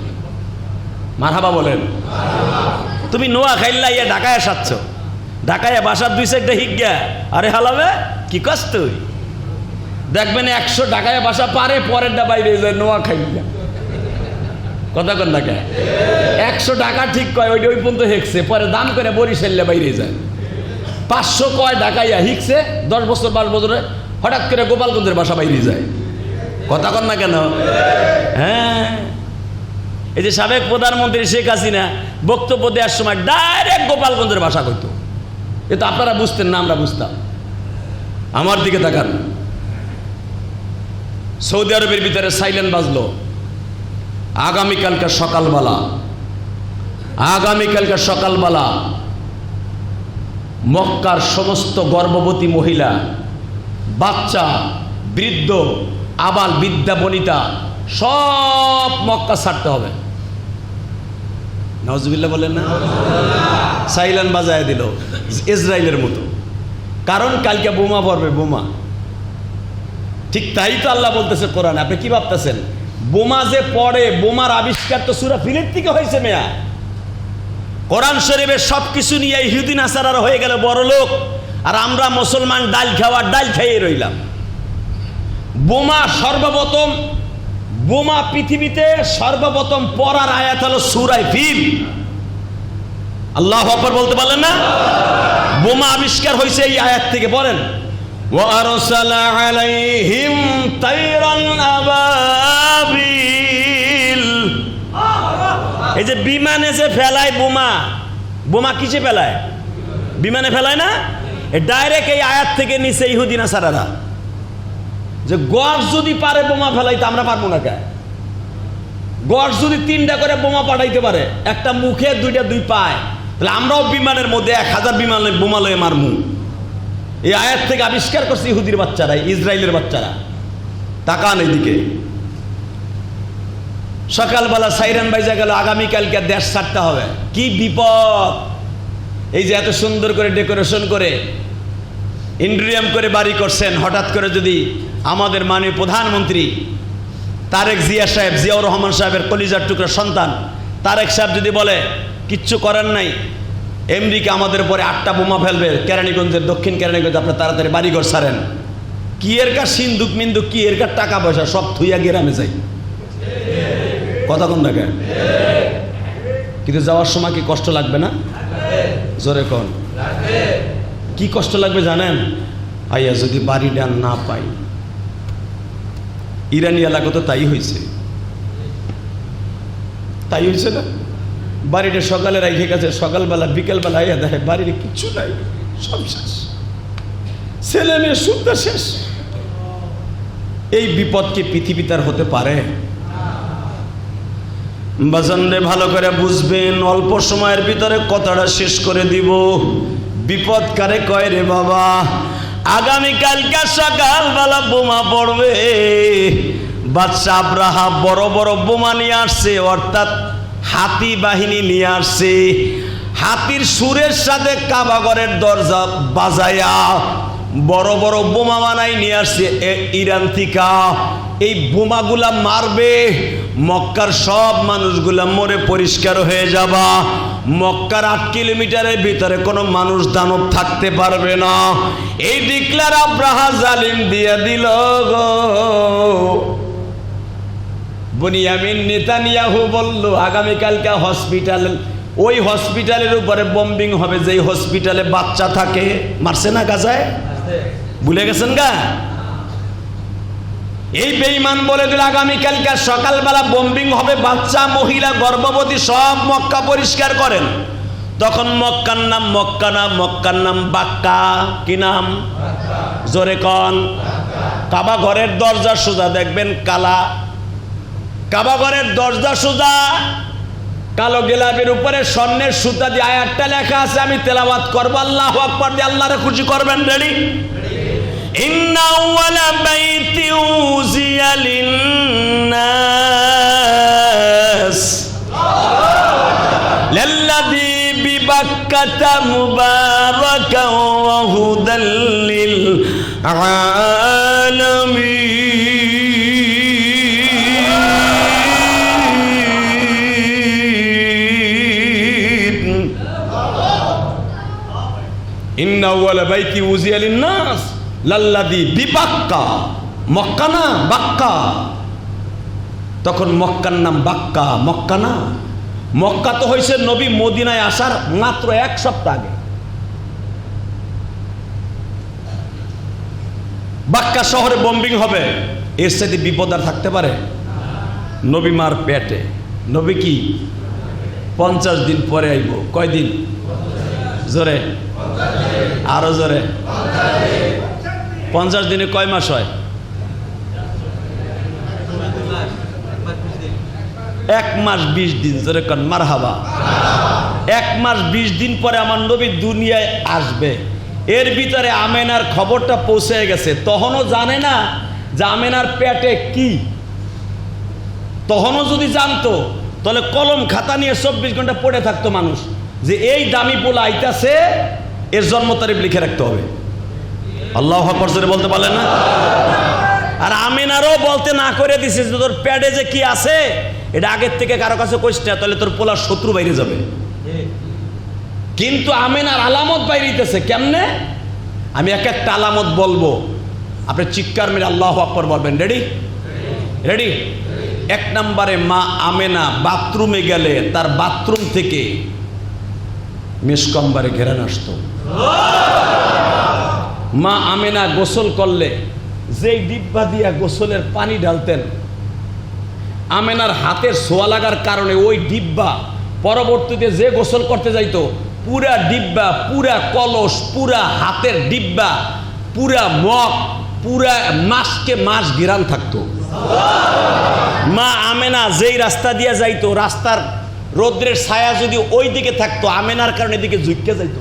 মারহাবা বলেন। তুমি নোয়াখাইল্লা ইয়া ঢাকায় সাচ্ছ, ঢাকায় বাসার 2 সাইডটা হিগা, আরে হালাবে কি কষ্ট। দেখবেন 100 ঢাকায় বাসা পারে, পরেরটা বাইরে যায় নোয়াখাইল্লা। কথা কন ঢাকায় 100 টাকা ঠিক কয়, ওই পর্যন্ত হেঁকছে, পরে দাম করে বরিশাল্লা বাইরে যায়। 500 কয় ঢাকাইয়া হিকছে, 10 বছর 12 বছরে হঠাৎ করে গোপালগঞ্জের বাসা বাইরে যায়। কথা কন না কেন? হ্যাঁ, এই যে সাবেক প্রধানমন্ত্রী শেখ হাসিনা বক্তব্য দেওয়ার সময় ডাইরেক্ট গোপালগঞ্জের ভাষা কইতো। এ তো আপনারা বুঝতেন না, আমরা বুঝতাম। আমার দিকে তাকান, সৌদি আরবের ভিতরে সাইলেন্ট বাজলো। আগামীকালকার সকালবেলা মক্কার সমস্ত গর্ভবতী মহিলা, বাচ্চা, বৃদ্ধ, আবাল বিদ্যা বনিতা সব মক্কা ছাড়তে হবে। নাউজুবিল্লাহ বলেন না? সাইলেন্ট বাজায় দিল ইসরায়েলের মতো, কারণ কালকে বোমা পড়বে, বোমা। ঠিক তাই তো আল্লাহ বলতেছে কোরআনে। আপনি কি ভাবতেছেন বোমা যে পড়ে, বোমার আবিষ্কার তো সূরা ফিলের থেকে হয়েছে মেয়া। কোরআন শরীফের সবকিছু নিয়ে ইহুদি নাসারারা হয়ে গেল বড় লোক, আর আমরা মুসলমান ডাল খাইয়ে রইলাম। বোমা পৃথিবীতে সর্বপ্রথম পড়ার আয়াত হলো সূরা ফিল। আল্লাহু আকবার বলতে পারলেন না? বোমা আবিষ্কার হয়েছে এই আয়াত থেকে। বলেন ওয়ারসালা আলাইহিম তাইরান আবাবিল। এই যে বিমানে যে ফেলায় বোমা, বোমা কিসে ফেলায়? বিমানে ফেলায় না? ডাইরেক্ট এই আয়াত থেকে নিচে ইহুদি নাসারারা যে গজ যদি পারে বোমা ফেলাইতে আমরা পারবো না কে? গজ যদি 3টা করে বোমা পাঠাইতে পারে, একটা মুখে 2টা 2 পায়, তাহলে আমরাও বিমানের মধ্যে 1000 বিমানে বোমা লয়ে মারমু। এই আয়াত থেকে আবিষ্কার করছে ইহুদির বাচ্চারা, ইসরায়েলের বাচ্চারা। তাকান এদিকে। সকালবেলা সাইরেন বাইজা গেল, আগামীকালকে দেশ ছাড়তে হবে। কি বিপদ! এই যে এত সুন্দর করে ডেকোরেশন করে ইন্ডোরিয়াম করে বাড়ি করছেন, হঠাৎ করে যদি আমাদের মাননীয় প্রধানমন্ত্রী তারেক জিয়া সাহেব, জিয়াউর রহমান সাহেবের কলিজার টুকরা সন্তান তারেক সাহেব যদি বলে কিচ্ছু করার নাই, আমেরিকা আমাদের উপরে 8টা বোমা ফেলবে কেরানীগঞ্জের, দক্ষিণ কেরানীগঞ্জ, আপনার তাড়াতাড়ি বাড়িঘর ছাড়েন। কি এর কার সিন্দুক মিন্দুক, কি এর কার টাকা পয়সা, সব থুইয়া গ্রামে যাই। কথা কোন দেখেন? কিন্তু যাওয়ার সময় কি কষ্ট লাগবে না? জোরে কোন কি কষ্ট লাগবে জানেন? আইয়া যদি বাড়িটা না পাই। ইরানি এলাকা তো তাই হয়েছে, তাই হয়েছে না? বাড়িটা সকালে রাইখে গেছে, সকালবেলা বিকেলবেলা আইয়া দেখে বাড়ির কিচ্ছু নাই, সব শেষ, ছেলে মেয়ে সুদ্ধা শেষ। এই বিপদ কি পৃথিবীতে আর হতে পারে? বাজানরে ভালো করে বুঝবেন, অল্প সময়ের ভিতরে কথাটা শেষ করে দিব। বিপদ কারে কয় রে বাবা? আগামীকালকে সকালবেলা বোমা পড়বে। বাদশা আব্রাহা বড় বড় বোমা নিয়ে আসছে, অর্থাৎ হাতি বাহিনী নিয়ে আসছে। হাতির সুরের সাথে কাবাগরের দরজা বাজায়া বড় বড় বোমা বানাই নিয়ে আসছে ইরান থেকে। এই বোমাগুলা মারবে, মক্কার সব মানুষগুলা মরে পরিষ্কার হয়ে যাবা। মক্কার 8 কিলোমিটারের ভিতরে কোনো মানুষ দানব থাকতে পারবে না। এই ডিক্লার আব্রাহা জালিম দিয়ে দিল গো। বনিয়ামিন নেতানিয়াহু বলল আগামীকালকে হসপিটাল, ওই হসপিটালের উপরে বম্বিং হবে, যেই হসপিটালে বাচ্চা থাকে। মারছে না গাজায়? ভুলে গেছেন গা? এই বেঈমান বলে দিল আগামীকালকে সকালবেলা বম্বিং হবে, বাচ্চা, মহিলা, গর্ভবতী সব মক্কা পরিষ্কার করেন। তখন মক্কার নাম মক্কা না, মক্কার নাম বাক্কা। কি নাম? জোরে কন। কাবা ঘরের দরজা সোজা দেখবেন কালা, কাবা ঘরের দরজা সোজা কালো গেলাপের উপরে স্বর্ণের সুতা দিয়ে আয়াতটা লেখা আছে, আমি তেলাওয়াত করব। আল্লাহু আকবার দিয়ে আল্লাহরে খুশি করবেন। রেডি? ইন্না আউয়ালা বাইতি উযিয়া লিন-নাস লাল্লাযী বিবাক্কাতা মুবারাকান ওয়া হুদাল লিল আলামিন। ইন্না আউয়ালা বাইতি উযিয়া লিন-নাস লাল্লাযী বিবাক্কা, মক্কা না বাক্কা। তখন মক্কার নাম বাক্কা, মক্কা না। মক্কা তো হয়েছে নবী মদিনায় আসার মাত্র 1 সপ্তাহ আগে। বাক্কা শহরে বম্বিং হবে, এর সাথে বিপদ আর থাকতে পারে? নবী মার পেটে, নবী কি 50 দিন পরে আইব। কয়দিন? জোরে, আরো জোরে। 50 দিনে কয় মাস হয়? 1 মাস 20 দিন। জোরে কন মারহাবা। 1 মাস 20 দিন পরে আমার নবী দুনিয়ায় আসবে। এর ভিতরে আমেনার খবরটা পৌঁছে গেছে। তখনও জানে না যে আমেনার পেটে কি। তখনও যদি জানতো তাহলে কলম খাতা নিয়ে 24 ঘন্টা পড়ে থাকতো মানুষ, যে এই দামি পোলা আইতাছে, এর জন্ম তারিখ লিখে রাখতে হবে। আল্লাহু আকবার জোরে বলতে পারলেন না? আর আমিনারও বলতে না করে দিছে যে তোর পেটে যে কি আছে এটা আগের থেকে কারো কাছে কইস না, তাহলে তোর পোলার শত্রু বাইরে যাবে। কিন্তু আমিনার আলামত বাইরেতেছে কেমনে? আমি এক একটা আলামত বলবো, আপনি চিৎকার মেরে আল্লাহু আকবার বলবেন। রেডি? রেডি? 1 নম্বরে মা আমেনা বাথরুমে গেলে তার বাথরুম থেকে মিসকম্বারে ঘেরান আসতো। মা আমেনা গোসল করলে যেই ডিব্বা দিয়া গোসলের পানি ঢালতেন, আমেনার হাতের ছোঁয়া লাগার কারণে ওই ডিব্বা পরবর্তীতে যে গোসল করতে যাইতো পুরা ডিব্বা, পুরা কলস, পুরা হাতের ডিব্বা, পুরা মগ, পুরা মাসকে মাস ঘেরান থাকতো। মা আমেনা যেই রাস্তা দিয়ে যাইতো, রাস্তার রৌদ্রের ছায়া যদি ওই দিকে থাকতো, আমেনার কারণে এদিকে ঝুঁকে যাইতো।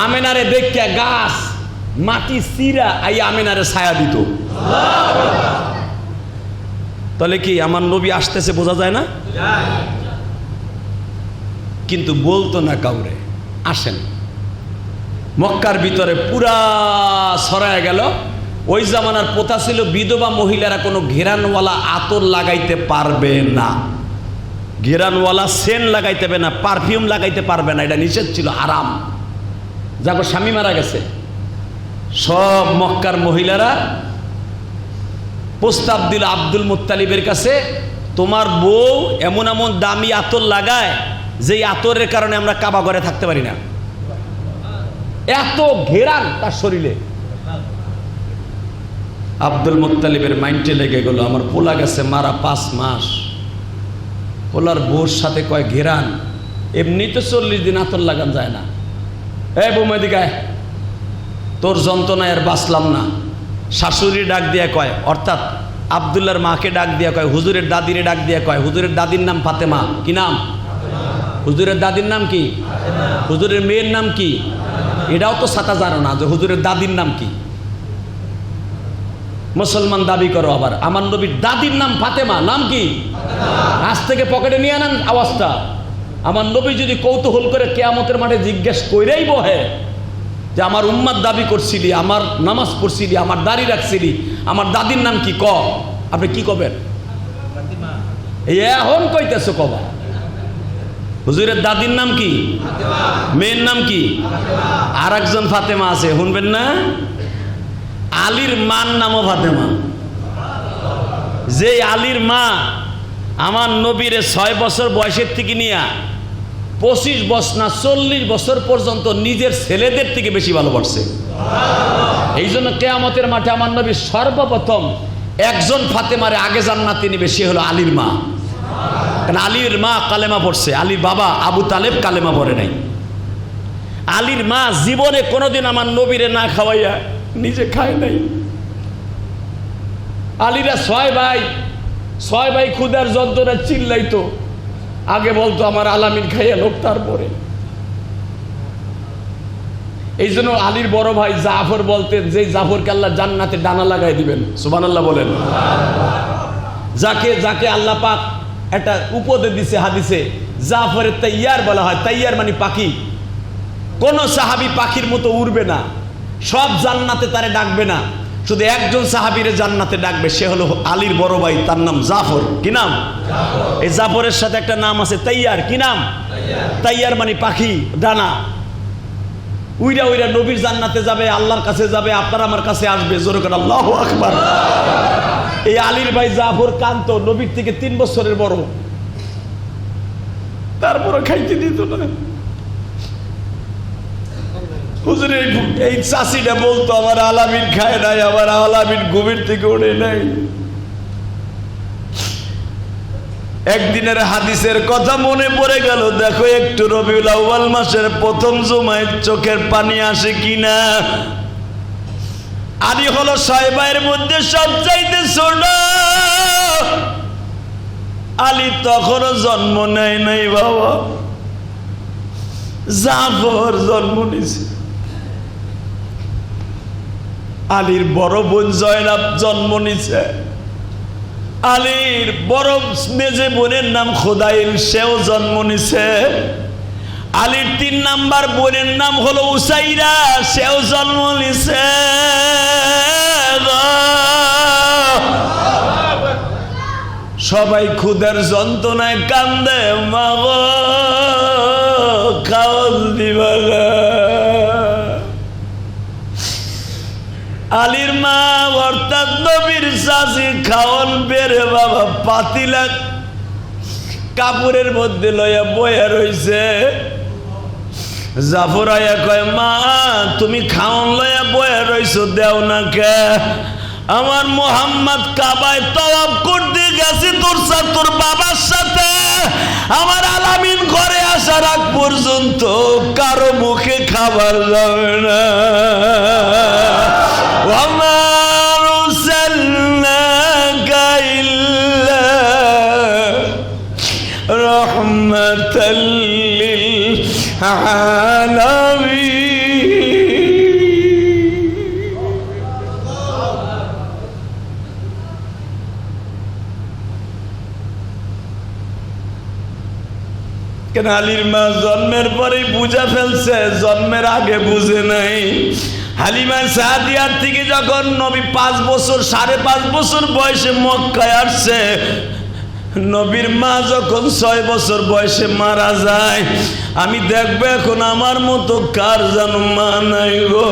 আমেনারে দেখে গাছ মাটি চিরা আই আমেনারে ছায়া দিত। তাহলে কি আমার নবী আসতেছে বোঝা যায় না? কিন্তু বলতো না কাউরে আসেন। মক্কার ভিতরে পুরা ছড়ায় গেল। ওই জামানার প্রথা ছিল বিধবা মহিলারা কোনো ঘেরানওয়ালা আতর লাগাইতে পারবে না, ঘেরানওয়ালা সেন্ট লাগাইতে পারবে না, পারফিউম লাগাইতে পারবে না, এটা নিষেধ ছিল, হারাম। যাকে স্বামী মারা গেছে সব মক্কার মহিলারা প্রস্তাব দিল আব্দুল মুত্তালিবের কাছে, তোমার বউ এমন এমন দামি আতর লাগায় যেই আতরের কারণে আমরা কাবা ঘরে থাকতে পারি না, এত ঘেরান তার শরীরে। আব্দুল মুত্তালিবের মাইন্ডে লেগে গেল, আমার পোলা গেছে মারা 5 মাস, পোলার বউর সাথে কয় ঘেরান, এমনি তো 40 দিন আতর লাগান যায় না। বৌমা দিকে তোর যন্ত্রণায় আর বাঁচলাম না। শাশুড়ি ডাক দিয়া কয়, অর্থাৎ আব্দুল্লাহর মাকে ডাক দিয়া কয়, হুজুরের দাদিরে ডাক দিয়া কয়, হুজুরের দাদির নাম ফাতেমা। কি নাম? হুজুরের দাদির নাম কি? হুজুরের মেয়ের নাম কি? এটাও তো সাতা জানো না যে হুজুরের দাদির নাম কি। মুসলমান দাবি করো, আবার আমার নবীর দাদির নাম ফাতেমা। নাম কি? আজ থেকে পকেটে নিয়ে আনান আওয়াজটা। আমার নবী যদি কৌতূহল করে কিয়ামতের মাঠে জিজ্ঞেস কইরাই বহে যে আমার উম্মার দাবি করছিলি, আমার নামাজ পড়ছিলি, আমার দাড়ি রাখছিলি, আমার দাদির নাম কি, ক। আপনি কি কবেন? এখন কইতেছো কবা হুজুরের দাদির নাম কি, মেয়ের নাম কি? আর একজন ফাতেমা আছে, শুনবেন না? আলীর মার নামও ফাতেমা। যে আলীর মা আমার নবীরে 6 বছর বয়সের থেকে নিয়ে 25 বছর না 40 বছর পর্যন্ত নিজের ছেলেদের থেকে বেশি ভালোবাসছে। এই জন্য কিয়ামতের মাঠে আমার নবী সর্বপ্রথম একজন ফাতেমারে আগে জান্নাতে নিবে, সে হলো আলীর মা। কারণ আলীর মা কালেমা পড়ছে, আলীর বাবা আবু তালেব কালেমা পড়ে নাই। আলীর মা জীবনে কোনোদিন আমার নবীরে না খাওয়াইয়া নিজে খায় নাই। আলীরা 6 ভাই ক্ষুধার যন্ত্রণা চিল্লাইতো, আগে বলতো আমার আলামিন খাইয়া লোক। তারপরে এই জন্য আলীর বড় ভাই জাফর বলতেন, যে জাফরকে আল্লাহ জান্নাতে ডানা লাগাই দিবেন, সুবহানাল্লাহ বলেন। যাকে আল্লাহ পাক একটা উপদেশ দিছে হাদিসে, জাফরের তাইয়ার বলা হয়। তাইয়ার মানে পাখি। কোন সাহাবী পাখির মতো উড়বে না, সব জান্নাতে তারে ডাকবে না, শুধু একজন সাহাবীরে জান্নাতে ডাকবে, সে হলো আলীর বড় ভাই, তার নাম জাফর। কি নাম? এই জাফরের সাথে একটা নাম আছে তাইয়ার। কি নাম? তাইয়ার মানে পাখি, ডানা। উইরা উইরা নবীর জান্নাতে যাবে, আল্লাহর কাছে যাবে, আপনার আমার কাছে আসবে। জোরে করে আল্লাহু আকবার। এই আলীর ভাই জাফর কান্ত নবীর থেকে 3 বছরের বড়, তারপরে খাইতে দিত না। হুজুর এই চাষিটা বলতো আমার আলামিন খায় নাই, আমার আলামিন ঘুমের থেকে ওঠে নাই। একদিনের হাদিসের কথা মনে পড়ে গেল, দেখো একটু রবিউল আউয়াল মাসের প্রথম জুমায় চোখের পানি আসে কিনা। আলী হলো 6 ভাইয়ের মধ্যে সবচাইতে ছোট। আলী তখনও জন্ম নেয় নাই বাবা, জাফর জন্ম নিছে। আলীর বড় বোন জয়নাব জন্ম নিছে। আলীর বড় মেজে বোনের নাম খোদাইল, সেও জন্ম নিছে। আলীর 3 নাম্বার বোনের নাম হলো উসাইরা, সেও জন্ম নিছে। সবাই ক্ষুধার যন্ত্রণায় কান্দে, মাগো খাওয়াল দিবা। আলীর মা অর্থাৎ নবীর চাচি খাওয়ান বেড়ে বাবা পাতিলা কাপড়ের মধ্যে লইয়া বয়া রইছে। জাফর আয়া কয়, মা তুমি খাওয়ান লইয়া বয়া রইছো, দেও না কে? আমার মোহাম্মদ কাবায় তওয়াফ করতে গেছে তোর বাবার সাথে। আমার আলামিন ঘরে আসার আগ পর্যন্ত কারো মুখে খাবার যাবে না। ওয়ামা আরসালনাকা ইল্লা রাহমাতাল লিল আলামিন। কেন আলীর মা জন্মের পরেই বুঝা ফেলছে, জন্মের আগে বুঝে নাই। হালিমা সাদিয়ার থেকে যখন নবী 5 বছর 5.5 বছর বয়সে মক্কায় আসছে, নবীর মা যখন 6 বছর বয়সে মারা যায়, আমি দেখবো এখন আমার মতো কার যেন মা নাই গো।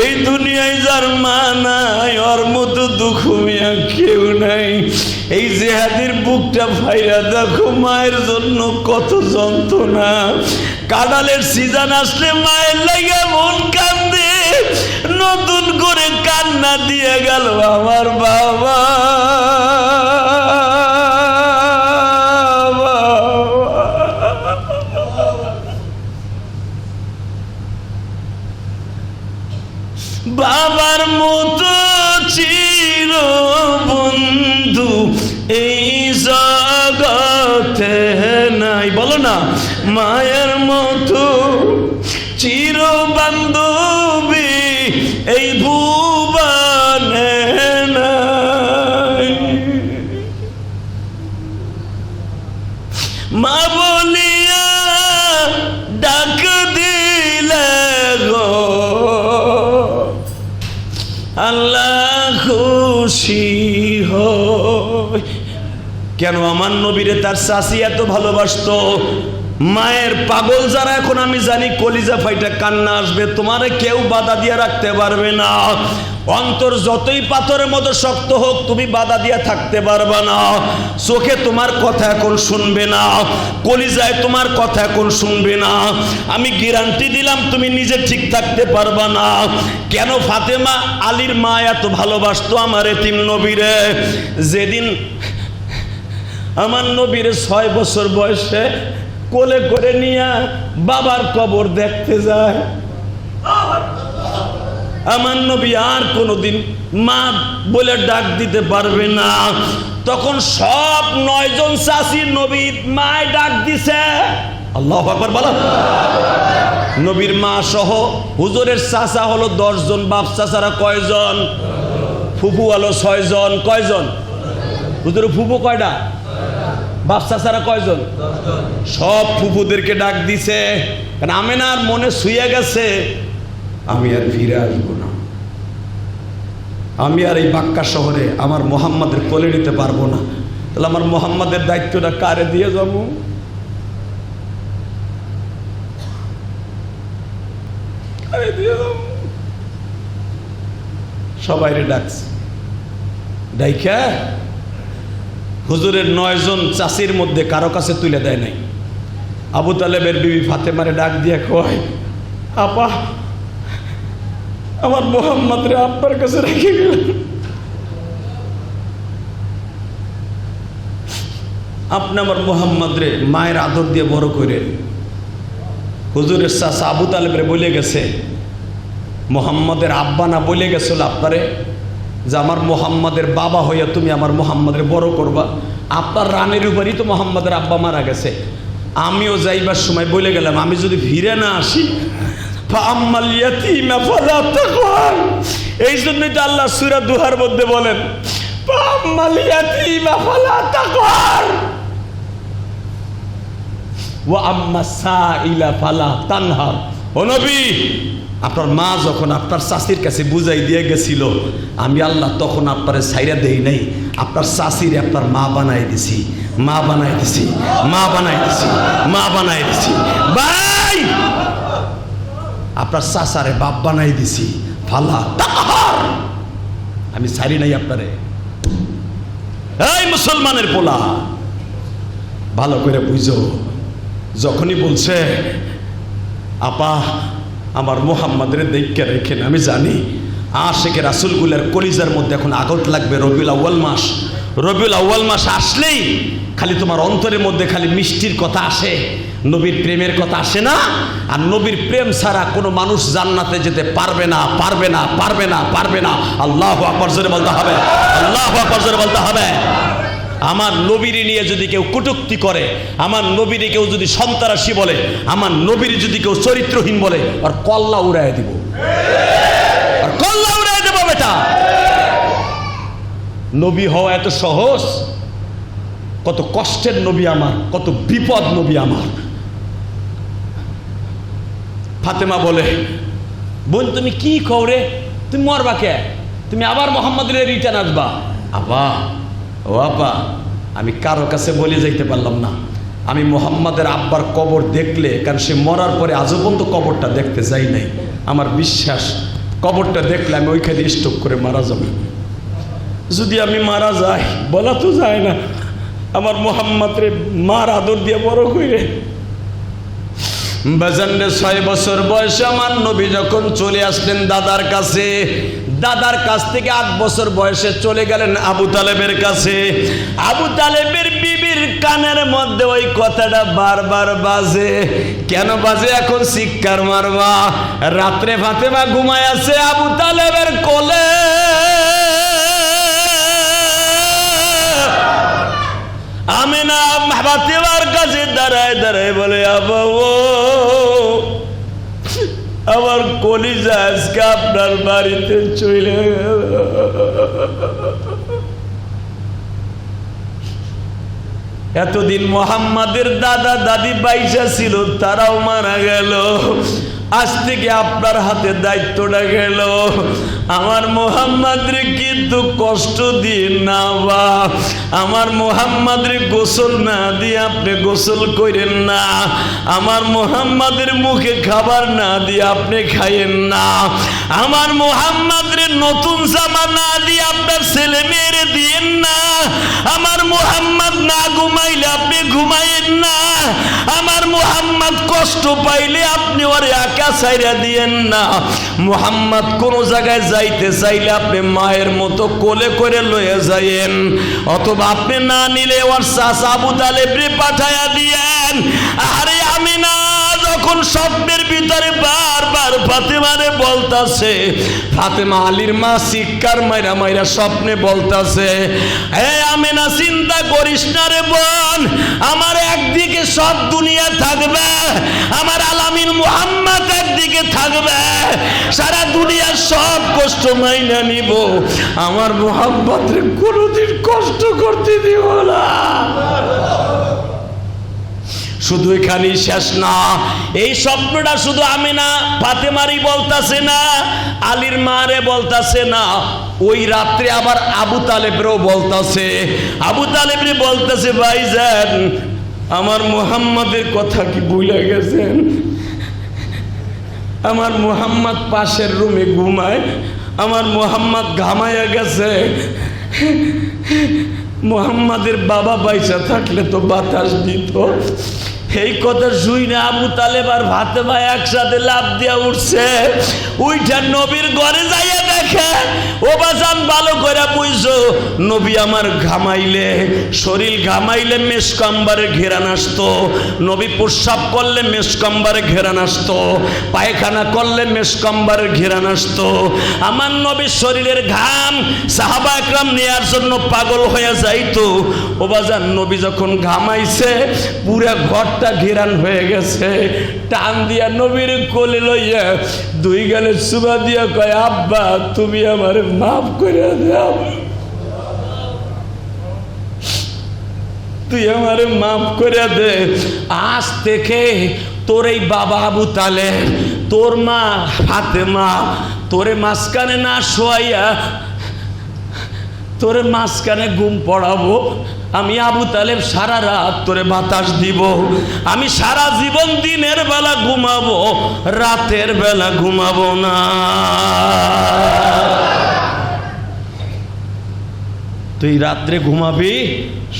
এই দুনিয়ায় যার মা নাই ওর মতো দুঃখ মিয়া কেউ নাই। এই জেহাদির বুকটা ভাইরা দেখো, মায়ের জন্য কত যন্ত্রণা। কাঁঠালের সিজন আসলে মায়ের লাগে মন কান্দে, নতুন করে কান্না দিয়ে গেল আমার বাবা। বাবার মতো চির বন্ধু এই জগতে নাই, বলো না। মায়ের মতো চির বান্ধবী এই ভুবনে নাই। মা বলিয়া ডাক দিলে গো আল্লাহ খুশি হয়। কেন আমার নবীরে তার চাচি এত ভালোবাসতো? মায়ের পাগল যারা এখন আমি জানি কলিজা ফাইটা কান্না আসবে, তোমারে কেউ বাধা দিয়ে রাখতে পারবে না। অন্তর যতই পাথরের মতো শক্ত হোক, তুমি বাধা দিয়ে থাকতে পারবে না। চোখে তোমার কথা এখন শুনবে না, কলিজায় তোমার কথা এখন শুনবে না। আমি গ্যারান্টি দিলাম তুমি নিজে ঠিক থাকতে পারবা না। কেন ফাতেমা আলীর মা এত ভালোবাসতো আমার এতিম নবীরে? যেদিন আমার নবীর 6 বছর বয়সে কোলে করে নিয়ে বাবার কবর দেখতে যায়, আমার নবী আর কোনোদিন মা বলে ডাক দিতে পারবে না। তখন সব 9 জন চাচি নবী মায় ডাক দিছে। আল্লাহু আকবার বলো। নবীর মা সহ হুজুরের চাচা হলো 10 জন, বাপ চাচারা কয়জন? ফুফু হলো 6 জন। কয়জন? হুজুরের ফুফু কয়টা? বাপ চাচারা কয়জন? সব ফুফুদেরকে ডাক দিছে। কারণ আমেনার মনে শুয়ে গেছে, আমি আর ফিরে আসবো না, আমি আর এই বাক্কা শহরে আমার মোহাম্মদের কোলে নিতে পারবো না। তাহলে আমার মোহাম্মদের দায়িত্বটা কারে দিয়ে যাবো? সবাইরে ডাকছে। ডাইকা হুজুরের 9 জন চাষির মধ্যে কারো কাছে তুলে দেয় নাই। আবু তালেবের বিবি ফাতেমারে ডাক দিয়ে কয়, আপা আমার মোহাম্মদ রে আব্বার কাছে রেখে গেলেন, আপনি আমার মোহাম্মদ রে মায়ের আদর দিয়ে বড় করে। হুজুরের চাচা আবু তালেবরে বলে গেছে, মোহাম্মদের আব্বা না বলে গেছিল আপনারে যে আমার মোহাম্মদের বাবা হইয়া তুমি আমার মোহাম্মদের বড় করবা। আপনার রানের উপরই তো মোহাম্মদের আব্বা মারা গেছে। আমিও যাইবার সময় বলে গেলাম, আমি যদি ফিরে না আসি, এই জন্যই তো আল্লাহ সূরা দুহার মধ্যে বলেন, ও নবী, আপনার মা যখন আপনার চাষির কাছে বুঝাই দিয়ে গেছিল, আমি আল্লাহ তখন আপনার ছাইরা দেই নাই, আপনার চাষিরে আপনার মা বানাই দিছি, মা বানাই দিছি, মা বানাই দিছি, মা বানাই দিছি। ভাই আপনার চাচারে বাপ বানাই দিছি। ফালা তাহার, আমি ছাড়ি নাই আপনারে। এই মুসলমানের পোলা, ভালো করে বুঝো। যখনই বলছে আপা আমার মোহাম্মদের দেখে রেখেন, আমি জানি আশিকে রাসূলগুলার কলিজার মধ্যে এখন আঘাত লাগবে। রবিউল আউয়াল মাস, রবিউল আউয়াল মাস আসলেই খালি তোমার অন্তরের মধ্যে খালি মিষ্টির কথা আসে, নবীর প্রেমের কথা আসে না। আর নবীর প্রেম ছাড়া কোনো মানুষ জান্নাতে যেতে পারবে না, পারবে না, পারবে না, পারবে না। আল্লাহু আকবার জোরে বলতে হবে, আল্লাহু আকবার জোরে বলতে হবে। আমার নবীর নিয়ে যদি কেউ কটূক্তি করে, আমার নবীর কেউ যদি সন্ত্রাসী বলে, আমার নবীর যদি কেউ চরিত্রহীন বলে, আর কল্লা উড়ায় দিব, আর কল্লা উড়ায় দেব। বেটা, নবী হওয়া এত সহজ? কত কষ্টের নবী আমার, কত বিপদ নবী আমার। ফাতেমা বলে, বোন তুমি কি কও রে, তুমি মরবা কে, তুমি আবার মোহাম্মদের রিটার্ন আসবা? আবা, ও আপা, আমি কারো কাছে বলে যাইতে পারলাম না। আমি মোহাম্মদের আব্বার কবর দেখলে, কারণ সে মরার পরে আজও পর্যন্ত কবরটা দেখতে যাই নাই, আমার বিশ্বাস কবরটা দেখলে আমি ওইখানে স্টক করে মারা যাব। যদি আমি মারা যাই, বলা তো যায় না, আমার মোহাম্মদরে মার আদর দিয়ে বড় কইরে। বাজানরে 6 বছর বয়সে আমার নবী যখন চলে আসলেন দাদার কাছে, দাদার কাছ থেকে 8 বছর বয়সে চলে গেলেন আবু তালেবের কাছে। আবু তালেবের বিবির কানের মধ্যে ওই কথাটা বারবার বাজে। কেন বাজে এখন চিৎকার মারবা? রাত্রে ফাতেমা ঘুমায় আছে আবু তালেবের কোলে। আমিনা ফাতেমার কাছে দাঁড়ায় দাঁড়ায় বলে, আবা ও আমার কলিজা আজকে আপনার বাড়িতে চলে গেল। এতদিন মোহাম্মদের দাদা দাদি বাইসা ছিল, তারাও মারা গেল, আজ থেকে আপনার হাতে দায়িত্বটা গেল। আমার মোহাম্মদরে কিন্তু কষ্ট দিয়ে না বা, আমার মোহাম্মদরে গোসল না দিয়ে আপনি গোসল করেন না, আমার মোহাম্মদের মুখে খাবার না দিয়ে আপনি খাইয়েন না, আমার মোহাম্মদরে নতুন জামা না দিয়ে আপনার ছেলে মেয়েরে দিয়েন না, আমার মোহাম্মদ না ঘুমাইলে আপনি ঘুমাইয়েন না, আমার মোহাম্মদ কষ্ট পাইলে আপনি ওরে একা ছাইরা দিয়েন না। মোহাম্মদ কোন জায়গায় যাইতে চাইলে আপনি মায়ের মতো কোলে করে লয়ে যাইয়েন, অথবা আপনি না নিলে ওর চাচা আবু তালেবরে পাঠায়া দিয়েন। আরে আমি না যখন স্বপ্নের ভিতরে বারবার ফাতেমারে বলতাছে, ফাতেমা আলীর মা চিৎকার মাইরা মাইরা স্বপ্নে বলতাছে, হে আমি না চিন্তা করিস না রে বোন, আমার একদিকে সব দুনিয়া থাকবে, আমার আলামিন মুহাম্মদ একদিকে থাকবে, সারা দুনিয়ার সব কষ্ট মাইনা নিব, আমার মুহাম্মদরে কোনোদিন কষ্ট করতে দিব না। শুধু এখানেই শেষ না, এই স্বপ্নটা শুধু আমি না ফাতেমারই বলতাছে না, আলীর মারে বলতাছে না, ওই রাত্রে আবার আবু তালেবরেও বলতাছে। আবু তালেবরে বলতাছে, ভাইজান আমার মুহাম্মদের কথা কি ভুলে গেছেন? আমার মুহাম্মদ পাশের রুমে ঘুমায়, আমার মুহাম্মদ ঘামাইয়া গেছে, মুহাম্মাদের বাবা বাইসা থাকলে তো বাতাস দিত। এই কথা শুই না আবু তালেব আর ফাতেমা একসাথে লাফ দিয়া উঠছে, উইঠা নবীর ঘরে যাইয়া দেখে, ও বাজান ভালো করে বুঝছো, নবী আমার ঘামাইলে, শরীর ঘামাইলে মেশকাম্বারে ঘেরান আসতো, নবী প্রস্রাব করলে মেশকাম্বারে ঘেরান আসতো, পায়খানা করলে মেশকাম্বারে ঘেরান আসতো, আমার নবীর শরীরের ঘাম সাহাবা একরাম নেয়ার জন্য পাগল হয়ে যাইতো। ও বাজান নবী যখন ঘামাইছে পুরা ঘরটা ঘেরান হয়ে গেছে, টান দিয়া নবীর কোলে লইয়া দুই গালে চুমা দিয়া কয়, আব্বা তুমি আমার মাফ করে দাও, তুই আমার মাফ করে দে, আজ থেকে তোর এই বাবা আবু তালেব, তোর মা ফাতেমা তোরে মাঝখানে না শোয়াইয়া তোরে মাঝখানে ঘুম পড়াবো, আমি আবু তালেব সারা রাত তোরে বাতাস দিব, আমি সারা জীবন দিনের বেলা ঘুমাবো, রাতের বেলা ঘুমাবো না। তুই রাত্রে ঘুমাবি,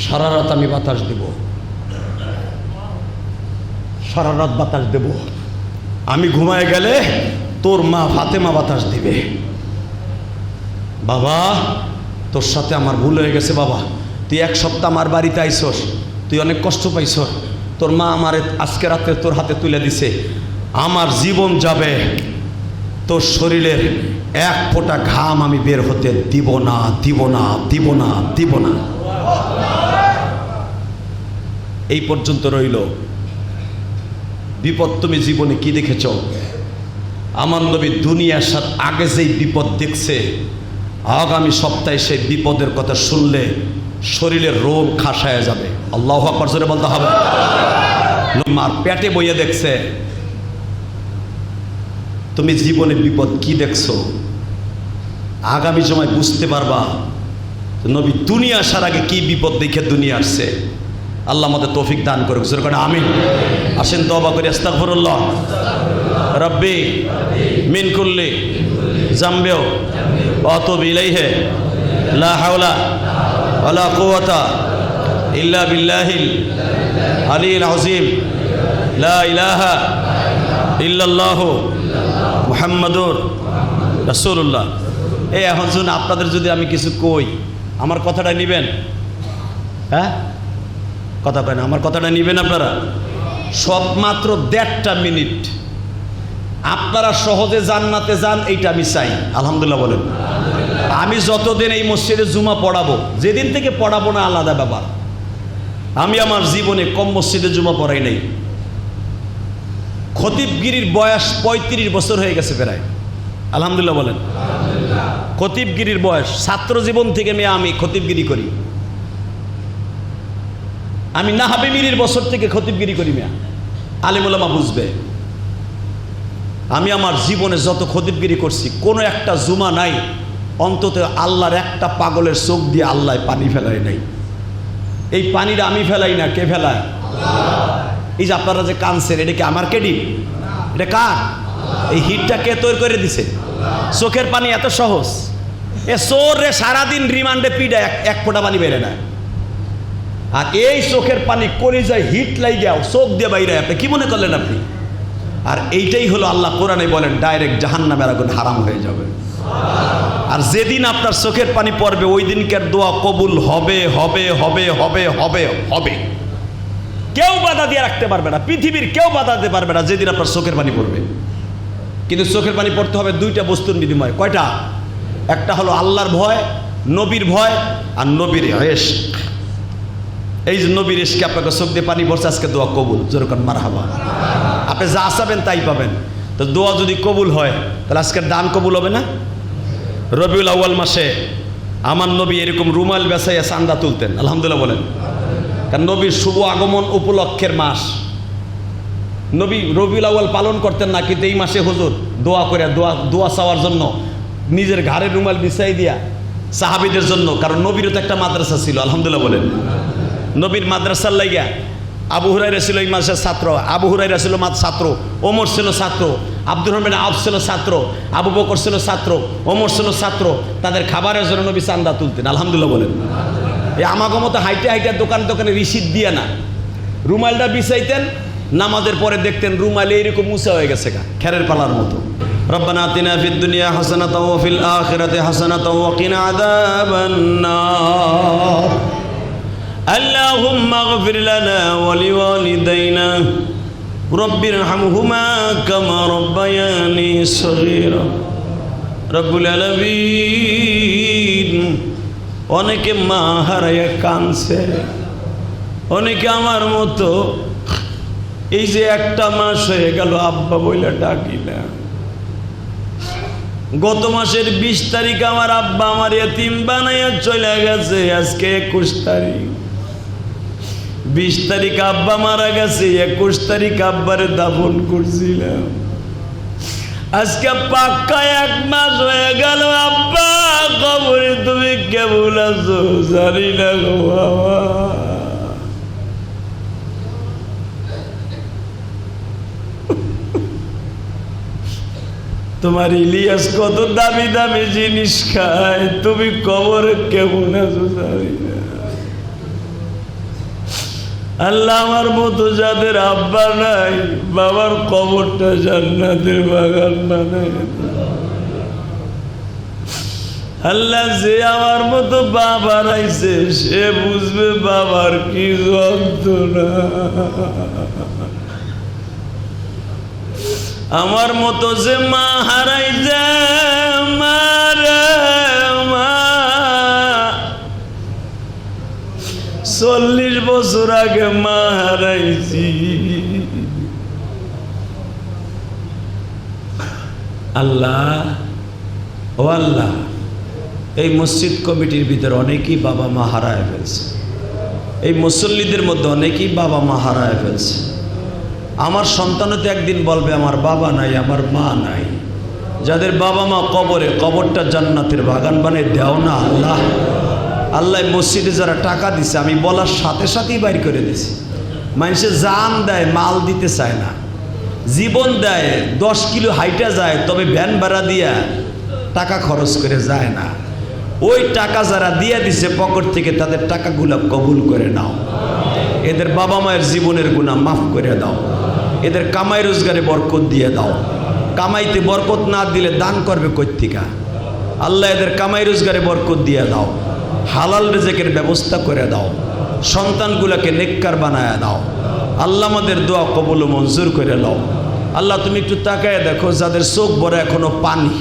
সারা রাত আমি বাতাস দেব, সারা রাত বাতাস দেব। আমি ঘুমায় গেলে তোর মা ফাতেমা বাতাস দিবে, বাবা তোর সাথে আমার ভুল হয়ে গেছে বাবা, তুই এক সপ্তাহ আমার বাড়িতে আইসস, তুই অনেক কষ্ট পাইছ, তোর মা আমার আজকে রাত্রে তোর হাতে তুলে দিছে, আমার জীবন যাবে, তোর শরীরের এক ফোঁটা ঘাম আমি বের হতে দিব না, দিব না, দিব না, দিব না। এই পর্যন্ত রইল। বিপদ তুমি জীবনে কি দেখেছ? আমার নবী দুনিয়ার সাথে আগে যেই বিপদ দেখছে, আগামী সপ্তাহে সেই বিপদের কথা শুনলে শরীরের রোগ খাসায় যাবে। আল্লাহু আকবার জোরে বলতে হবে। মার পেটে বইয়ে দেখছে। তুমি জীবনে বিপদ কি দেখছো আগামী সময় বুঝতে পারবা নবী দুনিয়া আসার আগে কি বিপদ দেখে দুনিয়া আসছে। আল্লাহ আমাদের তৌফিক দান করুক। জোরে করে আমিন। আসেন তওবা করি। আস্তাগফিরুল্লাহ রব্বি মিন কুল্লি জামবিও ওয়া আতুবু ইলাইহি লা হাওলা ওয়ালা কুওয়াতা ইল্লা বিল্লাহিল আলিয়্যিল আযীম লা ইলাহা ইল্লাল্লাহু মুহাম্মাদুর রাসূলুল্লাহ। এই এখন শুনুন, আপনাদের যদি আমি কিছু কই আমার কথাটা নিবেন? হ্যাঁ, কথা কয় না, আমার কথাটা নিবেন আপনারা? সব মাত্র 1.5 মিনিট। আপনারা সহজে জান্নাতে যান এইটা আমি চাই। আলহামদুলিল্লাহ বলেন। আমি যতদিন এই মসজিদে জুমা পড়াবো, যেদিন থেকে পড়াবো না আলাদা ব্যাপার, আমি আমার জীবনে কম মসজিদে জুমা পড়াই নাই। খতিবগিরির বয়স 35 বছর হয়ে গেছে প্রায়। আলহামদুলিল্লাহ বলেন। খতিবগিরির বয়স, ছাত্র জীবন থেকে আমি খতিবগিরি করি। আমি নাহাবে মিরির বছর থেকে খতিবগিরি করি। আলেম ওলামা বুঝবে। আমি আমার জীবনে যত খতিবগিরি করছি কোনো একটা জুমা নাই অন্তত আল্লাহর একটা পাগলের চোখ দিয়ে আল্লাহ পানি ফেলাই নাই। এই পানিটা আমি ফেলাই না, কে ফেলায়? এই যে আপনারা যে কানছেন, এটা কি আমার কেডি? এটা কার? এই হিটটা কে তৈরি করে দিছে? চোখের পানি এত সহজ? এ চোর রে সারাদিন রিমান্ডে পিডা এক ফোঁটা পানি বেরে না। আর এই চোখের পানি করে যায় হিট লাইগাও চোখ দিয়ে বাইরে। আপনি কি মনে করলেন আপনি? আর এইটাই হলো আল্লাহ কোরআনে বলেন ডাইরেক্ট জাহান্নামের আগুন হারাম হয়ে যাবে। আর যেদিন আপনার চোখের পানি পড়বে ওই দিনকার দোয়া কবুল হবে হবে হবে হবে হবে হবে। কেউ বাধা দিয়ে রাখতে পারবে না, পৃথিবীর কেউ বাধা দিতে পারবে না যেদিন আপনার চোখের পানি পড়বে। কিন্তু চোখের পানি পড়তে হবে দুইটা বস্তুর বিনিময়ে। কয়টা? একটা হলো আল্লাহর ভয়, নবীর ভয়, আর নবীর ইশক। এই যে নবীর ইশকে আপনাকে চোখ দিয়ে পানি পড়ছে, আজকে দোয়া কবুল। যেরকম মারহাবা। আপনি যা চাবেন তাই পাবেন। তো দোয়া যদি কবুল হয় তাহলে আজকের দান কবুল হবে না? রবিউল আউয়াল মাসে আমার নবী এরকম রুমাল বেচাইয়া চান্দা তুলতেন। আলহামদুলিল্লাহ বলেন। কারণ নবীর শুভ আগমন উপলক্ষের মাস। নবী রবিউল আউয়াল পালন করতেন না, কিন্তু এই মাসে হুজুর দোয়া করে দোয়া চাওয়ার জন্য নিজের ঘাড়ের রুমাল বিছাই দিয়া সাহাবীদের জন্য। কারণ নবীরও তো একটা মাদ্রাসা ছিল। আলহামদুলিল্লাহ বলেন। নবীর মাদ্রাসার লাইগা আবু হুরায়রা ছিল এই মাসের ছাত্র, আবু হুরায়রা ছিল ছাত্র, ওমর ছিল ছাত্র, আব্দুর রহমান আউফ ছিল ছাত্র, আবু বকর ছিল ছাত্র, ওমর ছিল ছাত্র। তাদের খাবারের জন্য নবী চান্দা তুলতেন। আলহামদুলিল্লাহ বলেন। এই আমাকে মতো হাইটে হাইটে দোকানে রিসিদ দিয়ে না, রুমালটা বিছাইতেন, নামাজের পরে দেখতেন রুমাল এইরকম মুছা হয়ে গেছে খেরের পালার মতো। রব্বানা আতিনা ফিদ দুনিয়া হাসানাতাও ওয়া ফিল আখিরাতি হাসানাতাও ওয়া কিনা আযাবান নার। আল্লাহুম্মা ইগফির লানা ওয়া লিওয়ালিদাইনা রব্বির হামহুমা কামা রব্বায়ানি সগীরা। রব্বুল আলামিন, অনেকে মা হারাইয়া কাঁদছে, অনেকে আমার মতো এই যে একটা মাস হয়ে গেল আব্বা বইলা ডাকি না। গত মাসের 20 তারিখ আমার আব্বা আমার এতিম বানাইয়া চলে গেছে। আজকে 21 তারিখ। 20 তারিখ আব্বা মারা গেছে, 21 তারিখ আব্বারে দাফন করছিলাম। আজকে পাক্কা 1 মাস হয়ে গেল আব্বা কবরে। তুমি কেমন আছো জানি না গো বাবা। তোমার ইলিয়াস কত দামি দামি জিনিস খায়, তুমি কবরে কেমন আছো জানি না। আল্লাহ আমার মতো যাদের আব্বা নাই, বাবার কবরটা জান্নাতের বাগান বানায়। আল্লাহ যে আমার মতো বাবা রাইছে সে বুঝবে বাবার কি যন্ত্রণা। আমার মতো যে মা হারাইছে, মারে মা 40 বছর আগে মা হারাইছি। আল্লাহ, ও আল্লাহ, এই মসজিদ কমিটির ভিতরে অনেকেই বাবা মা হারায় ফেলছে, এই মুসল্লিদের মধ্যে অনেকেই বাবা মা হারায় ফেলছে। আমার সন্তানও তো একদিন বলবে আমার বাবা নাই, আমার মা নাই। যাদের বাবা মা কবরে, কবরটা জান্নাতের বাগান বানিয়ে দেও না আল্লাহ। আল্লাহ মসজিদে যারা টাকা দিছে আমি বলার সাথে সাথেই বাইর করে দিছি। মানুষে জান দেয়, মাল দিতে চায় না, জীবন দেয়, 10 কিলো হাইটা যায়, তবে ভ্যান ভাড়া দিয়া টাকা খরচ করে যায় না। ওই টাকা যারা দিয়ে দিছে পকেট থেকে, তাদের টাকাগুলো কবুল করে নাও। এদের বাবা মায়ের জীবনের গুনাহ মাফ করে দাও। এদের কামাই রোজগারে বরকত দিয়ে দাও। কামাইতে বরকত না দিলে দান করবে কোত্থেকে? আল্লাহ এদের কামাই রোজগারে বরকত দিয়ে দাও। হালাল রিজিকের ব্যবস্থা করে দাও। সন্তানগুলোকে নেককার বানায় দাও। আল্লাহ আমাদের দোয়া কবুল ও মঞ্জুর করে নাও। আল্লাহ তুমি একটু তাকায় দেখো, যাদের চোখ ভরে এখনো পানি,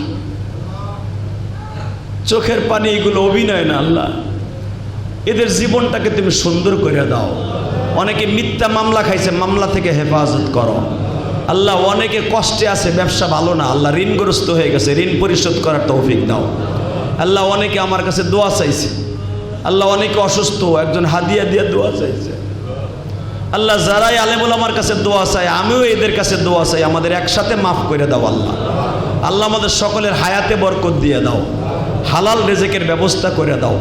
চোখের পানি, এগুলো অভিনয় না আল্লাহ, এদের জীবনটাকে তুমি সুন্দর করে দাও। অনেকে মিথ্যা মামলা খাইছে, মামলা থেকে হেফাজত করো আল্লাহ। অনেকে কষ্টে আছে, ব্যবসা ভালো না আল্লাহ, ঋণগ্রস্ত হয়ে গেছে, ঋণ পরিশোধ করার তৌফিক দাও আল্লাহ। অনেকে আমার কাছে দোয়া চাইছে আল্লাহ, অনেকে অসুস্থ, একজন হাদিয়া দিয়ে দোয়া চাইছে আল্লাহ। যারাই আলেমুল আমার কাছে দোয়া চাই, আমিও এদের কাছে দোয়া চাই, আমাদের একসাথে মাফ করে দাও আল্লাহ। আল্লাহ আমাদের সকলের হায়াতে বরকত দিয়ে দাও, হালাল রিজিকের ব্যবস্থা করে দাও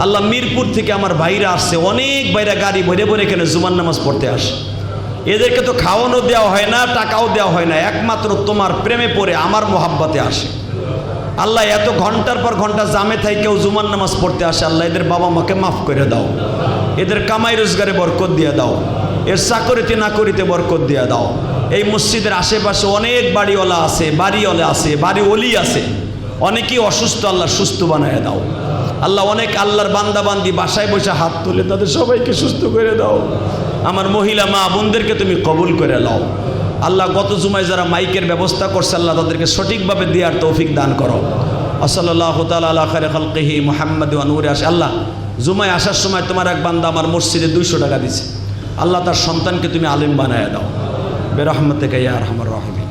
আল্লাহ। মিরপুর থেকে আমার ভাইরা আসছে, অনেক ভাইরা গাড়ি ভরে ভরে এখানে জুমার নামাজ পড়তে আসে। এদেরকে তো খাওয়ানো দেওয়া হয় না, টাকাও দেওয়া হয় না, একমাত্র তোমার প্রেমে পড়ে আমার মোহাব্বতে আসে আল্লাহ। এত ঘন্টার পর ঘন্টা জামে থাই কেউ জুমার নামাজ পড়তে আসে আল্লাহ। এদের বাবা মাকে মাফ করে দাও, এদের কামাই রোজগারে বরকত দিয়ে দাও, এর চাকরিতে না করিতে বরকত দিয়ে দাও। এই মসজিদের আশেপাশে অনেক বাড়িওয়ালা আছে, বাড়িওয়ালা আছে, বাড়ি ওলি আছে, অনেকেই অসুস্থ আল্লাহ, সুস্থ বানায় দাও আল্লাহ। অনেক আল্লাহর বান্দা বান্দি বাসায় বসে হাত তুলে, তাদের সবাইকে সুস্থ করে দাও। আমার মহিলা মা বোনদেরকে তুমি কবুল করে নাও আল্লাহ। গত জুমায় যারা মাইকের ব্যবস্থা করছে আল্লাহ, তাদেরকে সঠিকভাবে দেওয়ার তৌফিক দান করো। সাল্লাল্লাহু তাআলা আলা খায়রি খালকিহি মুহাম্মাদ ওয়া নূরে আসে। আল্লাহ জুমায় আসার সময় তোমার এক বান্দা আমার মসজিদে 200 টাকা দিছে আল্লাহ, তার সন্তানকে তুমি আলেম বানায় দাও বেরহমতিকা ইয়া আরহামার রাহিমিন।